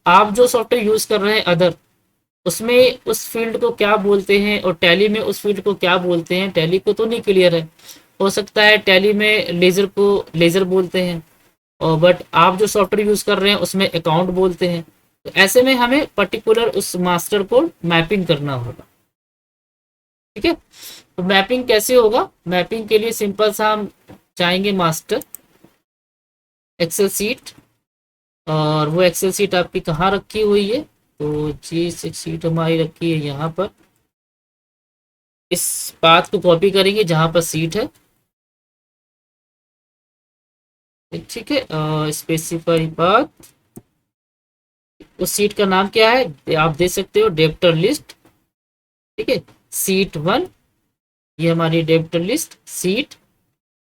आप जो सॉफ्टवेयर यूज कर रहे हैं अदर, उसमें उस फील्ड को क्या बोलते हैं और टैली में उस फील्ड को क्या बोलते हैं, टैली को तो नहीं क्लियर है। हो सकता है टैली में लेजर को लेजर बोलते हैं, और बट आप जो सॉफ्टवेयर यूज कर रहे हैं उसमें अकाउंट बोलते हैं। तो ऐसे में हमें पर्टिकुलर उस मास्टर को मैपिंग करना होगा, ठीक है। तो मैपिंग कैसे होगा, मैपिंग के लिए सिंपल सा हम जाएंगे मास्टर एक्सेल सीट, और वो एक्सेल सीट आपकी कहाँ रखी हुई है, तो जी सीट हमारी रखी है यहाँ पर। इस पाथ को कॉपी करेंगे जहाँ पर सीट है, ठीक है। स्पेसिफाई पाथ, उस सीट का नाम क्या है आप दे सकते हो, डेप्टर लिस्ट, ठीक है। सीट 1, ये हमारी डेप्टर लिस्ट सीट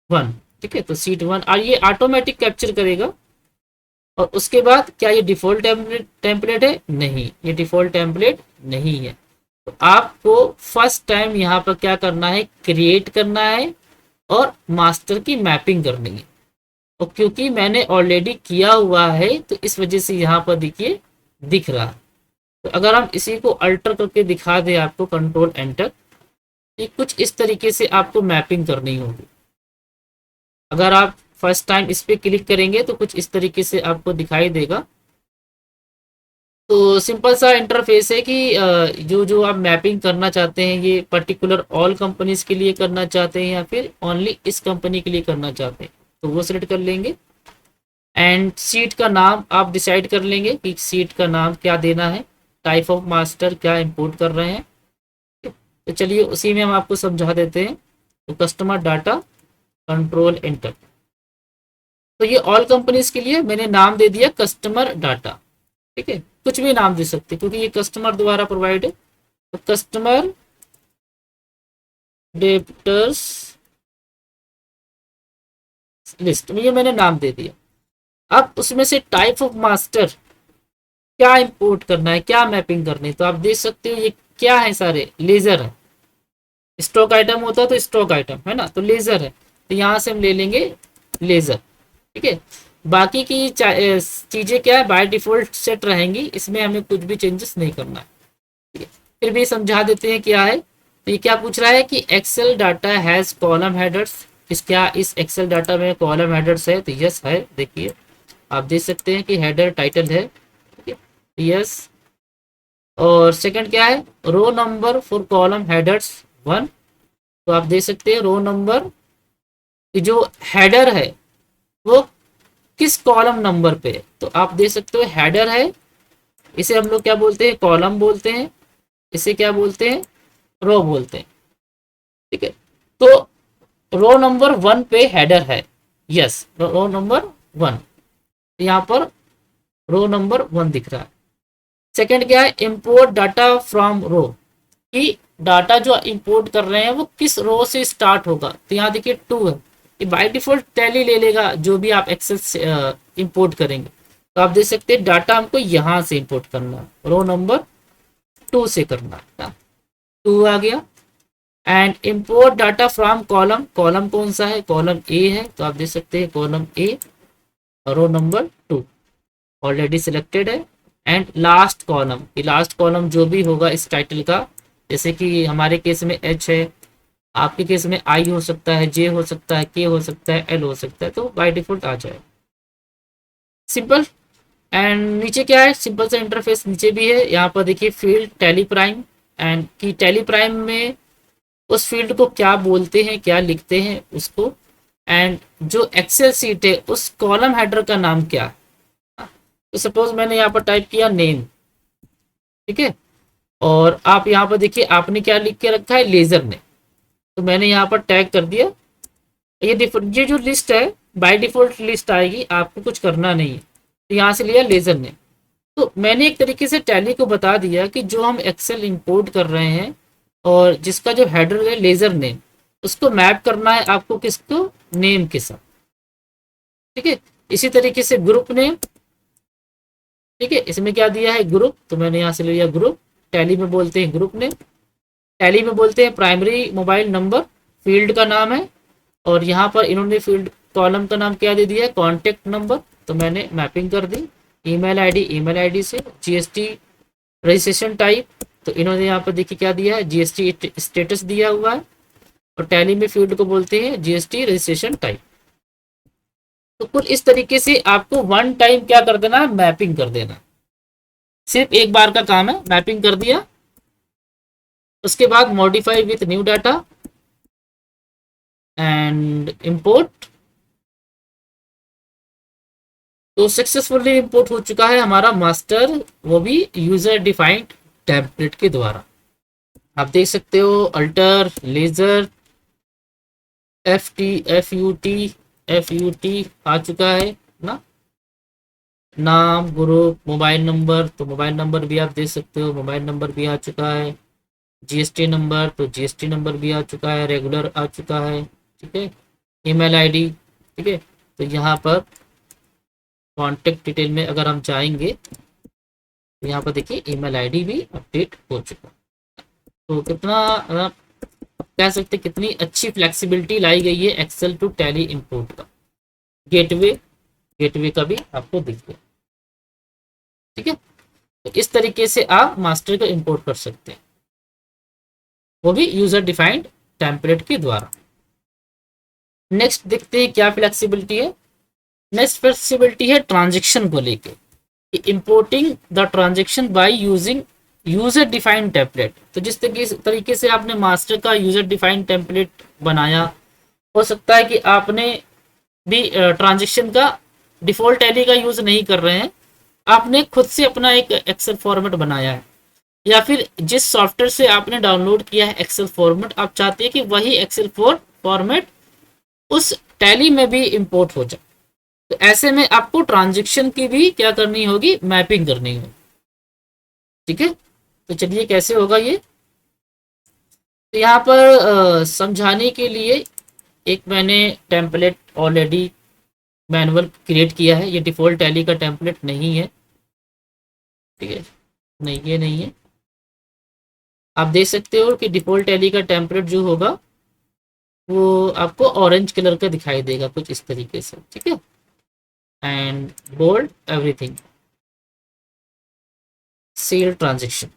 1, ठीक है। तो सीट 1, और ये ऑटोमेटिक कैप्चर करेगा। और उसके बाद क्या ये डिफॉल्ट टेम्पलेट है, नहीं, ये डिफॉल्ट टेम्पलेट नहीं है। तो आपको फर्स्ट टाइम यहाँ पर क्या करना है, क्रिएट करना है और मास्टर की मैपिंग करनी है। और क्योंकि मैंने ऑलरेडी किया हुआ है तो इस वजह से यहाँ पर देखिए दिख रहा है। तो अगर हम इसी को अल्टर करके दिखा दें आपको, कंट्रोल एंटर, ये कुछ इस तरीके से आपको मैपिंग करनी होगी। अगर आप फर्स्ट टाइम इस पर क्लिक करेंगे तो कुछ इस तरीके से आपको दिखाई देगा। तो सिंपल सा इंटरफेस है कि जो जो आप मैपिंग करना चाहते हैं, ये पर्टिकुलर ऑल कंपनीज के लिए करना चाहते हैं या फिर ओनली इस कंपनी के लिए करना चाहते हैं, तो वो सिलेक्ट कर लेंगे। एंड सीट का नाम आप डिसाइड कर लेंगे कि सीट का नाम क्या देना है, टाइप ऑफ मास्टर क्या इंपोर्ट कर रहे हैं। तो चलिए उसी में हम आपको समझा देते हैं। तो कस्टमर डाटा, कंट्रोल एंटर। तो ये ऑल कंपनीज के लिए मैंने नाम दे दिया कस्टमर डाटा, ठीक है। कुछ भी नाम दे सकते क्योंकि ये कस्टमर द्वारा प्रोवाइड है। तो कस्टमर डेप्टर्स लिस्ट में ये मैंने नाम दे दिया। अब उसमें से टाइप ऑफ मास्टर क्या इंपोर्ट करना है, क्या मैपिंग करनी है, तो आप देख सकते हो ये क्या है, सारे लेजर है। स्टॉक आइटम होता तो स्टॉक आइटम है ना, तो लेजर है, तो यहाँ से हम ले लेंगे लेजर, ठीक है। बाकी की चीजें क्या है, बाय डिफॉल्ट सेट रहेंगी, इसमें हमें कुछ भी चेंजेस नहीं करना है, ठीक है। फिर भी समझा देते हैं क्या है। तो ये क्या पूछ रहा है कि Excel data has column headers, क्या इस एक्सेल डाटा में कॉलम हेडर्स है, तो यस है। देखिए आप देख सकते हैं कि हेडर टाइटल है, ठीक है, यस। और सेकंड क्या है, row number for column headers 1, तो आप देख सकते हैं रो नंबर, जो हेडर है वो किस कॉलम नंबर पे है, तो आप देख सकते हो हेडर है, इसे हम लोग क्या बोलते हैं, कॉलम बोलते हैं, इसे क्या बोलते हैं, रो बोलते हैं, ठीक है। तो रो नंबर 1 पे हेडर है, यस, रो नंबर 1, यहाँ पर रो नंबर 1 दिख रहा है। सेकंड क्या है, इंपोर्ट डाटा फ्रॉम रो, कि डाटा जो इंपोर्ट कर रहे हैं वो किस रो से स्टार्ट होगा, तो यहाँ देखिए 2 है, ये बाय डिफॉल्ट टैली ले लेगा जो भी आप एक्सेल से इंपोर्ट करेंगे। तो आप देख सकते हैं डाटा हमको यहाँ से इंपोर्ट करना है, रो नंबर 2 से करना है। 2 आ गया। And import data from column, column कौन सा है, कॉलम ए है, तो आप देख सकते हैं column A, row number 2 already selected है। एंड लास्ट कॉलम, ये लास्ट कॉलम जो भी होगा इस टाइटल का, जैसे कि हमारे केस में एच है, आपके केस में आई हो सकता है, जे हो सकता है, के हो सकता है, एल हो सकता है, तो बाय डिफॉल्ट आ जाए। सिंपल। एंड नीचे क्या है, सिंपल सा इंटरफेस नीचे भी है। यहाँ पर देखिए फील्ड टैली प्राइम, एंड की टैली प्राइम में उस फील्ड को क्या बोलते हैं, क्या लिखते हैं उसको, एंड जो एक्सेल सीट है उस कॉलम हेडर का नाम क्या है। तो सपोज मैंने यहाँ पर टाइप किया नेम, ठीक है, और आप यहाँ पर देखिए आपने क्या लिख के रखा है, लेजर ने, तो मैंने यहाँ पर टैग कर दिया। ये जो लिस्ट है बाय डिफॉल्ट लिस्ट आएगी, आपको कुछ करना नहीं है, तो यहाँ से लिया लेजर ने। तो मैंने एक तरीके से टैली को बता दिया कि जो हम एक्सेल इंपोर्ट कर रहे हैं और जिसका जो हेडर है लेजर नेम, उसको मैप करना है आपको किसको, नेम के साथ, ठीक है। इसी तरीके से ग्रुप नेम, ठीक है, इसमें क्या दिया है ग्रुप, तो मैंने यहाँ से लिया ग्रुप, टैली में बोलते हैं ग्रुप नेम, टैली में बोलते हैं प्राइमरी मोबाइल नंबर, फील्ड का नाम है, और यहाँ पर इन्होंने फील्ड कॉलम का नाम क्या दे दिया है, कॉन्टेक्ट नंबर, तो मैंने मैपिंग कर दी। ईमेल आईडी से जीएसटी रजिस्ट्रेशन टाइप, तो इन्होंने यहाँ पर देखिए क्या दिया है, जीएसटी स्टेटस दिया हुआ है, और टैली में फील्ड को बोलते हैं जीएसटी रजिस्ट्रेशन टाइप। तो कुल इस तरीके से आपको वन टाइम क्या कर देना, मैपिंग कर देना, सिर्फ एक बार का काम है, मैपिंग कर दिया। उसके बाद modify with new data and import, तो सक्सेसफुली इंपोर्ट हो चुका है हमारा मास्टर, वो भी यूजर डिफाइंड टेम्पलेट के द्वारा। आप देख सकते हो alter ledger F U T आ चुका है ना, नाम ग्रुप मोबाइल नंबर, तो मोबाइल नंबर भी आप देख सकते हो, मोबाइल नंबर भी आ चुका है, जीएसटी नंबर, तो जीएसटी नंबर भी आ चुका है, रेगुलर आ चुका है, ठीक है, ईमेल आईडी, ठीक है। तो यहाँ पर कॉन्टेक्ट डिटेल में अगर हम जाएंगे तो यहाँ पर देखिए ईमेल आईडी भी अपडेट हो चुका है। तो कितना कह सकते कितनी अच्छी फ्लेक्सिबिलिटी लाई गई है एक्सेल टू टैली इंपोर्ट का। गेटवे का भी आपको दिख गया, ठीक है। तो इस तरीके से आप मास्टर को इंपोर्ट कर सकते हैं, वो भी यूजर डिफाइंड टेम्पलेट के द्वारा। नेक्स्ट देखते हैं क्या फ्लेक्सिबिलिटी है। नेक्स्ट फ्लेक्सिबिलिटी है ट्रांजेक्शन को लेके, importing the transaction by using user defined template. तो जिस तरीके से आपने मास्टर का यूजर डिफाइंड टेम्पलेट बनाया, हो सकता है कि आपने भी ट्रांजेक्शन का डिफॉल्ट टैली का यूज नहीं कर रहे हैं, आपने खुद से अपना एक एक्सेल फॉर्मेट बनाया है, या फिर जिस सॉफ्टवेयर से आपने डाउनलोड किया है एक्सेल फॉर्मेट, आप चाहते हैं कि वही एक्सेल फॉर्मेट उस टैली में भी इंपोर्ट हो जाए। तो ऐसे में आपको ट्रांजेक्शन की भी क्या करनी होगी, मैपिंग करनी होगी, ठीक है। तो चलिए कैसे होगा ये, तो यहाँ पर समझाने के लिए एक मैंने टेम्पलेट ऑलरेडी मैनुअल क्रिएट किया है, ये डिफॉल्ट टैली का टेम्पलेट नहीं है, ठीक है, नहीं ये नहीं है। आप देख सकते हो कि डिफॉल्ट टैली का टेम्पलेट जो होगा वो आपको ऑरेंज कलर का दिखाई देगा कुछ इस तरीके से, ठीक है, and bold everything, sale transaction.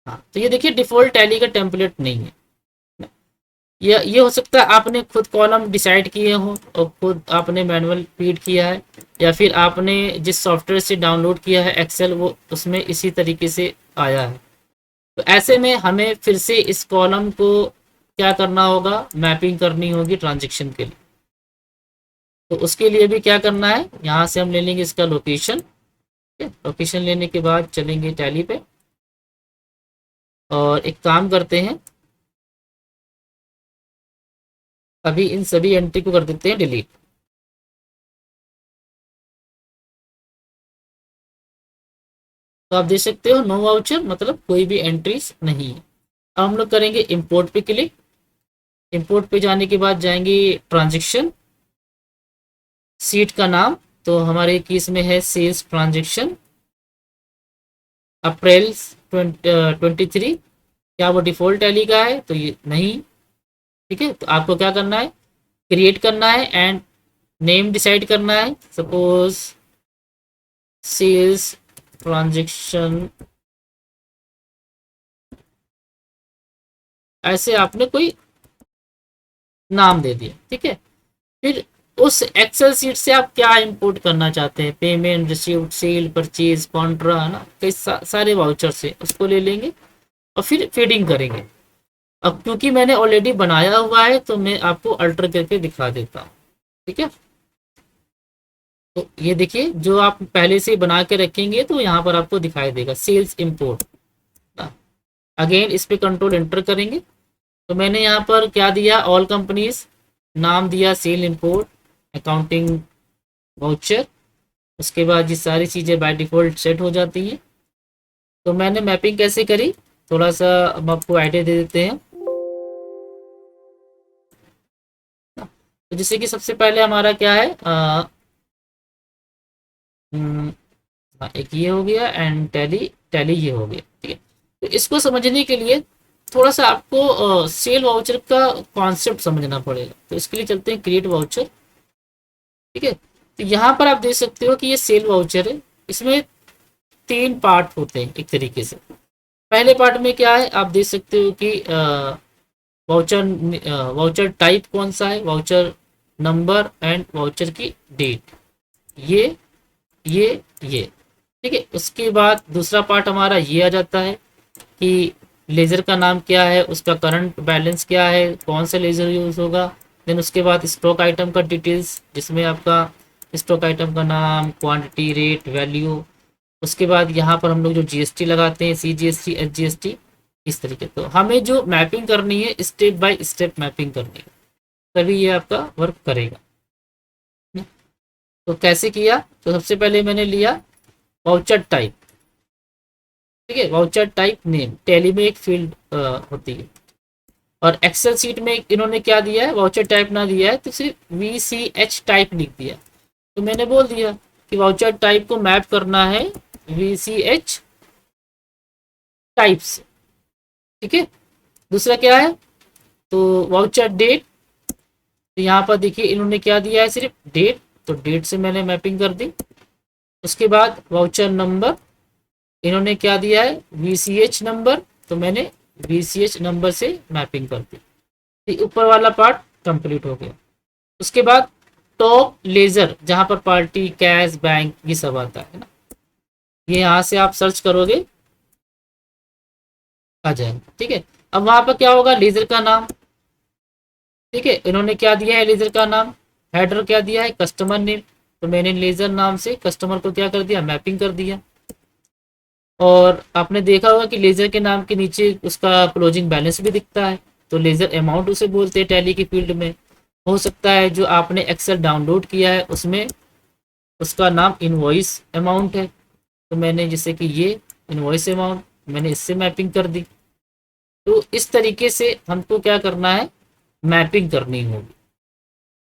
हाँ, तो ये देखिए डिफॉल्ट टैली का टेम्पलेट नहीं है। ये हो सकता है आपने खुद कॉलम डिसाइड किए हो और खुद आपने मैनुअल फीड किया है, या फिर आपने जिस सॉफ्टवेयर से डाउनलोड किया है एक्सेल वो उसमें इसी तरीके से आया है। तो ऐसे में हमें फिर से इस कॉलम को क्या करना होगा, मैपिंग करनी होगी ट्रांजेक्शन के लिए। तो उसके लिए भी क्या करना है, यहाँ से हम ले लेंगे इसका लोकेशन, ठीक है, लोकेशन लेने के बाद चलेंगे टैली पे और एक काम करते हैं, अभी इन सभी एंट्री को कर देते हैं डिलीट। तो आप देख सकते हो नो वाउचर, मतलब कोई भी एंट्रीज नहीं है। अब हम लोग करेंगे इंपोर्ट पे क्लिक। इंपोर्ट पे जाने के बाद जाएंगे ट्रांजेक्शन, सीट का नाम, तो हमारे केस में है सेल्स ट्रांजेक्शन, अप्रैल 23, क्या वो डिफ़ॉल्ट टैली का है? तो ये नहीं। ठीक है, तो आपको क्या करना है, क्रिएट करना है एंड नेम डिसाइड करना है। सपोज सेल्स ट्रांजेक्शन, ऐसे आपने कोई नाम दे दिया। ठीक है, फिर उस एक्सेल सीट से आप क्या इंपोर्ट करना चाहते हैं, payment, received, sale, purchase, contra, है ना, कई सारे वाउचर से उसको ले लेंगे और फिर फीडिंग करेंगे। अब क्योंकि मैंने ऑलरेडी बनाया हुआ है तो मैं आपको अल्टर करके दिखा देता हूँ। ठीक है, तो ये देखिए, जो आप पहले से बना के रखेंगे तो यहाँ पर आपको दिखाई देगा सेल्स इंपोर्ट। अगेन इस पे कंट्रोल एंटर करेंगे, तो मैंने यहाँ पर क्या दिया, ऑल कंपनीज, नाम दिया सेल इंपोर्ट, अकाउंटिंग वाउचर। उसके बाद ये सारी चीज़ें बाय डिफ़ॉल्ट सेट हो जाती हैं। तो मैंने मैपिंग कैसे करी, थोड़ा सा हम आपको आइडिया दे देते हैं। तो जैसे कि सबसे पहले हमारा क्या है, एक ये हो गया एंड टैली, टैली ये हो गया। ठीक है, तो इसको समझने के लिए थोड़ा सा आपको सेल वाउचर का कॉन्सेप्ट समझना पड़ेगा। तो इसके लिए चलते हैं क्रिएट वाउचर। ठीक है, तो यहाँ पर आप देख सकते हो कि ये सेल वाउचर है, इसमें 3 पार्ट होते हैं एक तरीके से। पहले पार्ट में क्या है, आप देख सकते हो कि वाउचर, वाउचर टाइप कौन सा है, वाउचर नंबर एंड वाउचर की डेट, ये ये ये। ठीक है, उसके बाद दूसरा पार्ट हमारा ये आ जाता है कि लेज़र का नाम क्या है, उसका करंट बैलेंस क्या है, कौन सा लेज़र यूज़ होगा। देन उसके बाद स्टॉक आइटम का डिटेल्स, जिसमें आपका स्टॉक आइटम का नाम, क्वांटिटी, रेट, वैल्यू। उसके बाद यहाँ पर हम लोग जो जीएसटी लगाते हैं, CGST, SGST, इस तरीके। तो हमें जो मैपिंग करनी है, स्टेप बाय स्टेप मैपिंग करनी है, तभी ये आपका वर्क करेगा। तो कैसे किया, तो सबसे पहले मैंने लिया वाउचर टाइप। ठीक है, वाउचर टाइप नेम, टैली में एक फील्ड होती है, और एक्सेल सीट में इन्होंने क्या दिया है, वाउचर टाइप ना दिया है, तो सिर्फ VCH टाइप लिख दिया। तो मैंने बोल दिया कि वाउचर टाइप को मैप करना है VCH टाइप से। ठीक है, दूसरा क्या है, तो वाउचर डेट, तो यहाँ पर देखिए इन्होंने क्या दिया है, सिर्फ डेट, तो डेट से मैंने मैपिंग कर दी। उसके बाद वाउचर नंबर, इन्होंने क्या दिया है, VCH नंबर, तो मैंने VCH नंबर से मैपिंग कर दी। तो ऊपर वाला पार्ट कंप्लीट हो गया। उसके बाद टॉप लेजर, जहां पर पार्टी, कैश, बैंक, ये सब आता है ना, ये यहाँ से आप सर्च करोगे आ जाएगा। ठीक है, अब वहां पर क्या होगा, लेजर का नाम। ठीक है, इन्होंने क्या दिया है, लेजर का नाम। हेडर क्या दिया है, कस्टमर नेम, तो मैंने लेजर नाम से कस्टमर को क्या कर दिया, मैपिंग कर दिया। और आपने देखा होगा कि लेजर के नाम के नीचे उसका क्लोजिंग बैलेंस भी दिखता है, तो लेजर अमाउंट उसे बोलते हैं टैली की फील्ड में। हो सकता है जो आपने एक्सेल डाउनलोड किया है उसमें उसका नाम इनवॉइस अमाउंट है, तो मैंने जैसे कि ये इनवॉइस अमाउंट, मैंने इससे मैपिंग कर दी। तो इस तरीके से हमको क्या करना है, मैपिंग करनी होगी।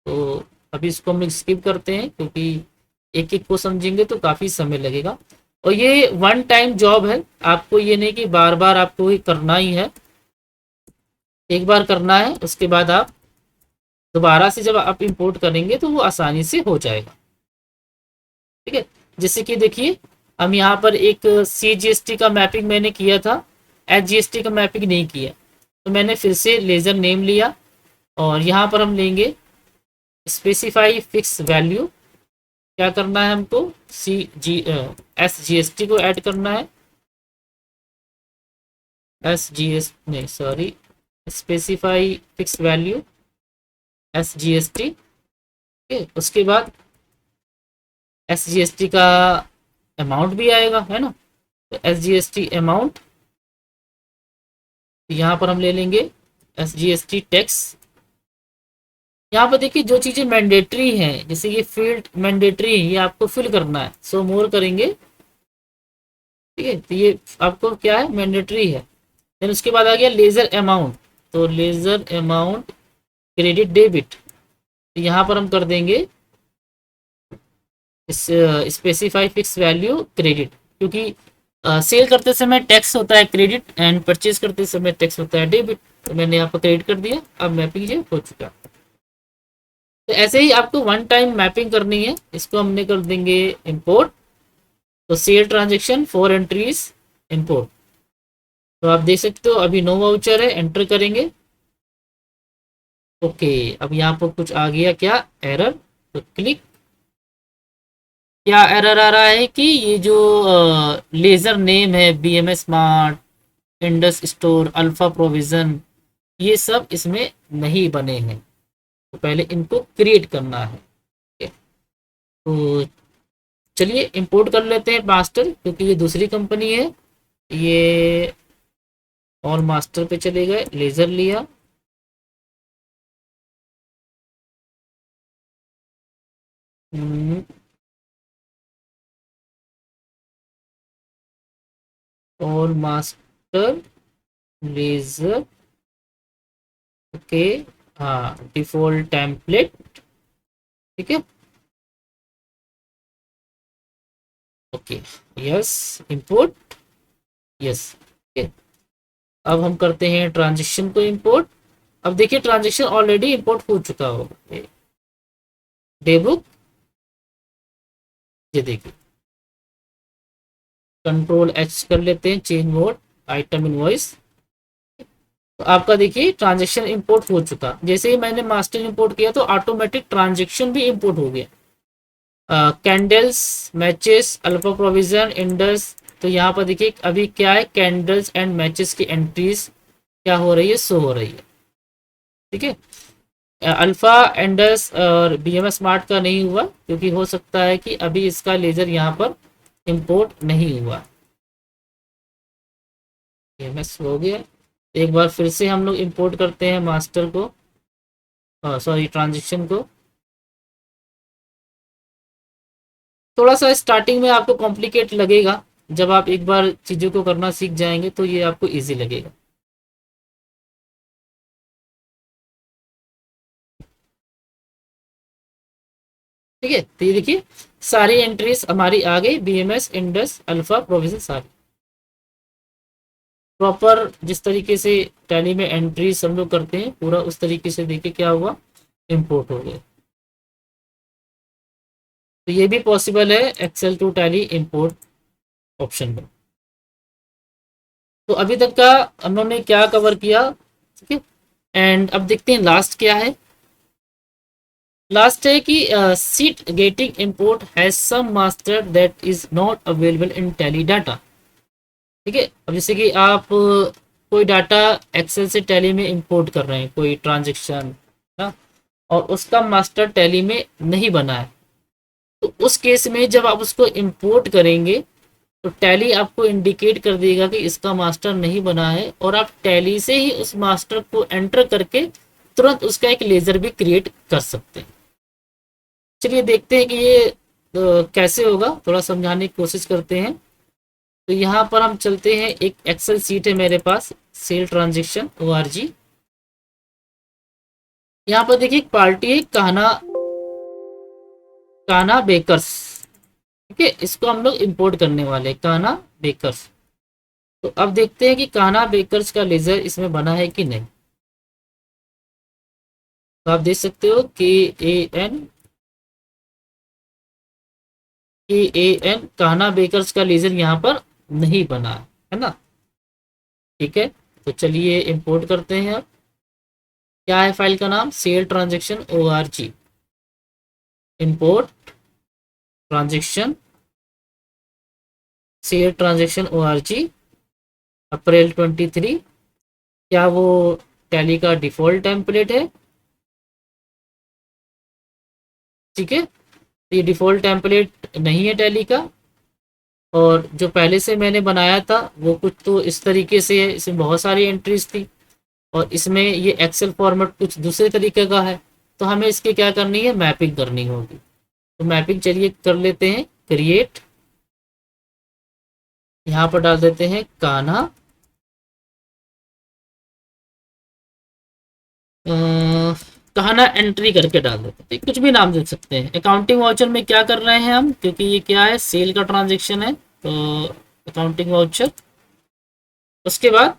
तो अभी इसको हम स्किप करते हैं, क्योंकि एक एक को समझेंगे तो काफ़ी समय लगेगा। और ये वन टाइम जॉब है, आपको ये नहीं कि बार बार आपको ही करना ही है, एक बार करना है, उसके बाद आप दोबारा से जब आप इंपोर्ट करेंगे तो वो आसानी से हो जाएगा। ठीक है, जैसे कि देखिए, हम यहाँ पर एक CGST का मैपिंग मैंने किया था, SGST का मैपिंग नहीं किया, तो मैंने फिर से लेजर नेम लिया, और यहाँ पर हम लेंगे स्पेसिफाई फिक्स वैल्यू। क्या करना है हमको, SGST को ऐड करना है, SGS नहीं sorry, specify fix value SGST। उसके बाद SGST का अमाउंट भी आएगा, है ना, तो SGST अमाउंट, यहाँ पर हम ले लेंगे SGST टैक्स। यहाँ पर देखिए जो चीज़ें मैंडेटरी हैं, जैसे ये फील्ड मैंडेटरी है, ये आपको फिल करना है, सो मोर करेंगे। ठीक है, तो ये आपको क्या है, मैंडेटरी है। फिर उसके बाद आ गया लेजर अमाउंट, तो लेजर अमाउंट क्रेडिट डेबिट, तो यहाँ पर हम कर देंगे इस स्पेसिफाई फिक्स वैल्यू क्रेडिट, क्योंकि सेल करते समय टैक्स होता है क्रेडिट एंड परचेज करते समय टैक्स होता है डेबिट। तो मैंने यहाँ पर क्रेडिट कर दिया, अब मैपिंग ये हो चुका। तो ऐसे ही आपको वन टाइम मैपिंग करनी है, इसको हमने कर देंगे इंपोर्ट। तो सेल ट्रांजेक्शन 4 एंट्रीज इंपोर्ट। तो आप देख सकते हो अभी नो वाउचर है, एंटर करेंगे। ओके, अब यहाँ पर कुछ आ गया क्या, एरर। तो क्लिक, क्या एरर आ रहा है कि ये जो लेजर नेम है BMS smart, Indus store, alpha provision, ये सब इसमें नहीं बने हैं। तो पहले इनको क्रिएट करना है। तो चलिए इंपोर्ट कर लेते हैं मास्टर, क्योंकि ये दूसरी कंपनी है। ये और मास्टर पे चले गए, लेजर लिया। और मास्टर लेजर, ओके। हाँ, डिफॉल्ट टेम्पलेट, ठीक है। Okay, yes, import, yes. Okay, अब हम करते हैं ट्रांजेक्शन को इंपोर्ट। अब देखिए ट्रांजेक्शन ऑलरेडी इंपोर्ट हो चुका होगा। डेबुक, ये देखिए, कंट्रोल एच कर लेते हैं, चेंज मोड, आइटम इनवॉइस। तो आपका देखिए ट्रांजेक्शन इंपोर्ट हो चुका। जैसे ही मैंने मास्टर इंपोर्ट किया तो ऑटोमेटिक ट्रांजेक्शन भी इंपोर्ट हो गया। Candles, matches, alpha provision, Indus. तो यहाँ पर देखिए अभी क्या है, कैंडल्स एंड मैचेस की एंट्रीज क्या हो रही है, शो हो रही है, ठीक है। अल्फा, एंडस और BMS स्मार्ट का नहीं हुआ, क्योंकि हो सकता है कि अभी इसका लेजर यहाँ पर इंपोर्ट नहीं हुआ। BMS हो गया। एक बार फिर से हम लोग इंपोर्ट करते हैं मास्टर को, सॉरी ट्रांजेक्शन को। थोड़ा सा स्टार्टिंग में आपको कॉम्प्लिकेट लगेगा, जब आप एक बार चीज़ों को करना सीख जाएंगे तो ये आपको इजी लगेगा। ठीक है, तो ये देखिए सारी एंट्रीज हमारी आ गई, BMS, इंडस, अल्फा, प्रोविजन, सारी प्रॉपर जिस तरीके से टैली में एंट्रीज हम लोग करते हैं पूरा उस तरीके से देखिए क्या हुआ, इंपोर्ट हो गया। तो ये भी पॉसिबल है Excel to Tally import option में। तो अभी तक का हम लोगों ने क्या कवर किया, ठीक है। एंड अब देखते हैं लास्ट क्या है। लास्ट है कि sheet getting import has some master that is not available in Tally data. ठीक है, अब जैसे कि आप कोई डाटा एक्सेल से टैली में इंपोर्ट कर रहे हैं, कोई ट्रांजेक्शन ना, और उसका मास्टर टैली में नहीं बना है। तो उस केस में जब आप उसको इंपोर्ट करेंगे तो टैली आपको इंडिकेट कर देगा कि इसका मास्टर नहीं बना है, और आप टैली से ही उस मास्टर को एंटर करके तुरंत उसका एक लेजर भी क्रिएट कर सकते हैं। चलिए देखते हैं कि ये कैसे होगा, थोड़ा समझाने की कोशिश करते हैं। तो यहाँ पर हम चलते हैं, एक एक्सेल सीट है मेरे पास, सेल ट्रांजेक्शन ORG। यहाँ पर देखिए एक पार्टी है, कान्हा, कान्हा बेकर्स, ठीक है। इसको हम लोग इंपोर्ट करने वाले हैं, कान्हा बेकर्स। तो अब देखते हैं कि कान्हा बेकर्स का लेजर इसमें बना है कि नहीं। तो आप देख सकते हो KAN कान्हा बेकर्स का लेजर यहाँ पर नहीं बना है ना, ठीक है। तो चलिए इंपोर्ट करते हैं। अब क्या है फाइल का नाम, sale transaction ORG, import transaction, sale transaction ORG, अप्रैल 23। क्या वो टैली का डिफॉल्ट टेम्पलेट है, ठीक है। तो ये डिफॉल्ट टेम्पलेट नहीं है टैली का, और जो पहले से मैंने बनाया था वो कुछ तो इस तरीके से है, इसमें बहुत सारी एंट्रीज थी, और इसमें ये एक्सेल फॉर्मेट कुछ दूसरे तरीके का है। तो हमें इसकी क्या करनी है, मैपिंग करनी होगी। तो मैपिंग चलिए कर लेते हैं, क्रिएट, यहाँ पर डाल देते हैं कान्हा, कहना एंट्री करके डाल देते हैं, कुछ भी नाम दे सकते हैं। अकाउंटिंग वाउचर में क्या कर रहे हैं हम, क्योंकि ये क्या है, सेल का ट्रांजेक्शन है, तो अकाउंटिंग वाउचर। उसके बाद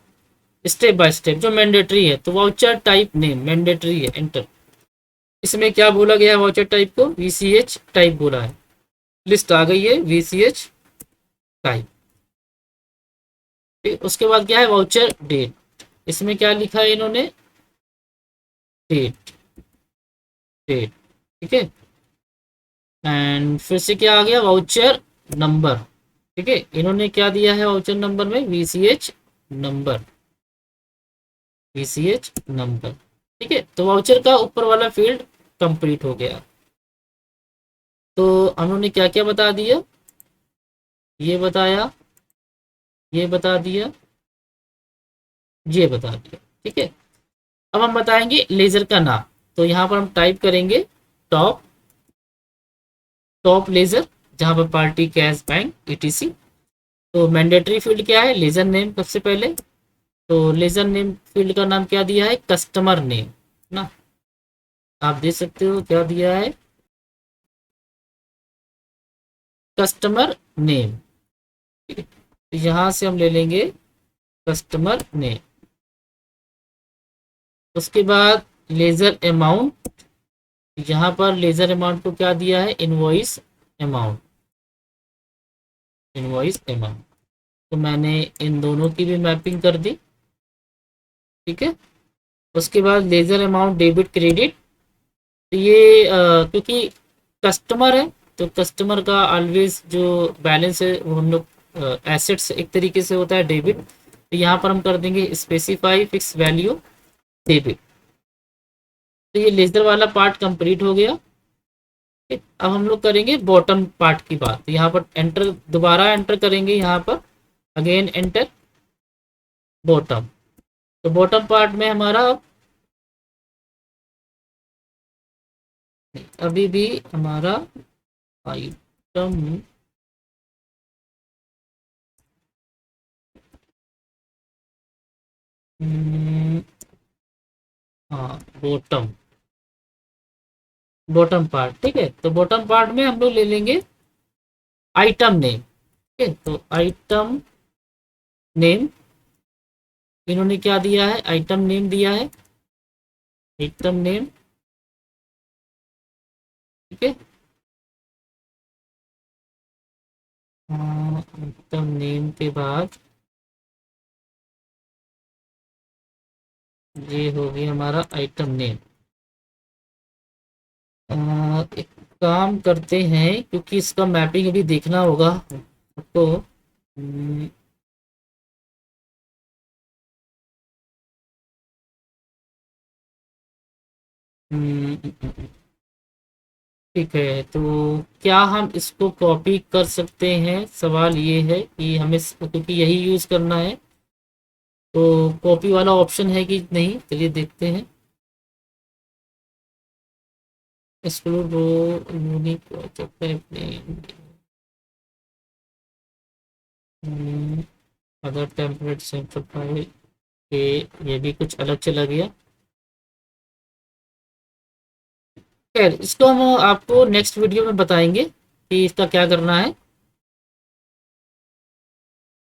स्टेप बाय स्टेप जो मैंडेटरी है, तो वाउचर टाइप नेम मैंडेटरी है, एंटर। इसमें क्या बोला गया है, वाउचर टाइप को वीसीएच टाइप बोला है। लिस्ट आ गई है वीसीएच टाइप। फिर उसके बाद क्या है, वाउचर डेट। इसमें क्या लिखा है इन्होंने, डेट, डेट, ठीक है। एंड फिर से क्या आ गया, वाउचर नंबर, ठीक है। इन्होंने क्या दिया है वाउचर नंबर में, वीसीएच नंबर, वीसीएच नंबर, ठीक है। तो वाउचर का ऊपर वाला फील्ड कंप्लीट हो गया। तो उन्होंने क्या क्या बता दिया, ये बताया, ये बता दिया, ये बता दिया, ठीक है। अब हम बताएंगे लेजर का नाम। तो यहाँ पर हम टाइप करेंगे टॉप, टॉप लेजर, जहाँ पर पार्टी कैश बैंक ईटीसी। तो मैंडेटरी फील्ड क्या है, लेजर नेम सबसे पहले। तो लेजर नेम फील्ड का नाम क्या दिया है, कस्टमर नेम ना, आप देख सकते हो क्या दिया है, कस्टमर नेम, ठीक है। तो यहाँ से हम ले लेंगे कस्टमर नेम। उसके बाद लेजर अमाउंट, यहाँ पर लेजर अमाउंट को क्या दिया है, इनवॉइस अमाउंट, इनवॉइस अमाउंट। तो मैंने इन दोनों की भी मैपिंग कर दी, ठीक है। उसके बाद लेजर अमाउंट डेबिट क्रेडिट। तो ये क्योंकि कस्टमर है, तो कस्टमर का ऑलवेज जो बैलेंस है वो हम लोग एसेट्स एक तरीके से होता है डेबिट। तो यहाँ पर हम कर देंगे स्पेसिफाई फिक्स वैल्यू डेबिट। तो ये लेजर वाला पार्ट कंप्लीट हो गया। ठीक, अब हम लोग करेंगे बॉटम पार्ट की बात। तो यहाँ पर एंटर, दोबारा एंटर करेंगे, यहाँ पर अगेन एंटर बॉटम। तो बॉटम पार्ट में हमारा अभी भी हमारा आइटम हाँ बॉटम, बॉटम पार्ट, ठीक है। तो बॉटम पार्ट में हम लोग ले लेंगे आइटम नेम, ठीक है। तो आइटम नेम इन्होंने क्या दिया है, आइटम नेम दिया है, आइटम नेम, ठीक है। आइटम नेम के बाद ये हो गया हमारा आइटम नेम। एक काम करते हैं, क्योंकि इसका मैपिंग अभी देखना होगा आपको। ठीक है, तो क्या हम इसको कॉपी कर सकते हैं, सवाल ये है कि हमें क्योंकि यही यूज़ करना है, तो कॉपी वाला ऑप्शन है कि नहीं, चलिए देखते हैं। Exclude row unique other template centre file के, ये भी कुछ अलग चला गया। खैर, इसको हम आपको नेक्स्ट वीडियो में बताएंगे कि इसका क्या करना है।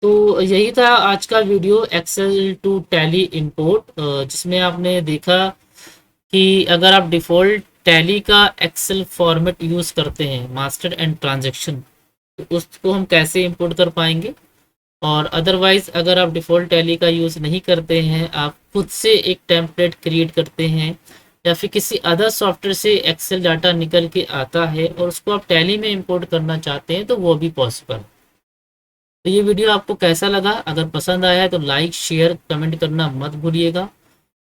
तो यही था आज का video, Excel to Tally import, जिसमें आपने देखा कि अगर आप डिफ़ॉल्ट टैली का एक्सेल फॉर्मेट यूज़ करते हैं मास्टर एंड ट्रांजैक्शन, तो उसको हम कैसे इंपोर्ट कर पाएंगे। और अदरवाइज़ अगर आप डिफ़ॉल्ट टैली का यूज़ नहीं करते हैं, आप खुद से एक टेम्पलेट क्रिएट करते हैं या फिर किसी अदर सॉफ्टवेयर से एक्सेल डाटा निकल के आता है और उसको आप टैली में इंपोर्ट करना चाहते हैं, तो वो भी पॉसिबल है। तो ये वीडियो आपको कैसा लगा, अगर पसंद आया है तो लाइक शेयर कमेंट करना मत भूलिएगा।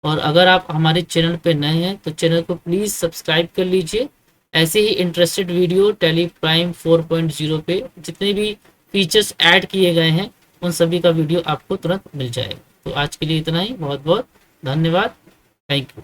और अगर आप हमारे चैनल पे नए हैं तो चैनल को प्लीज़ सब्सक्राइब कर लीजिए। ऐसे ही इंटरेस्टेड वीडियो टैली प्राइम 4.0 पे जितने भी फीचर्स ऐड किए गए हैं उन सभी का वीडियो आपको तुरंत मिल जाएगा। तो आज के लिए इतना ही, बहुत बहुत धन्यवाद, थैंक यू।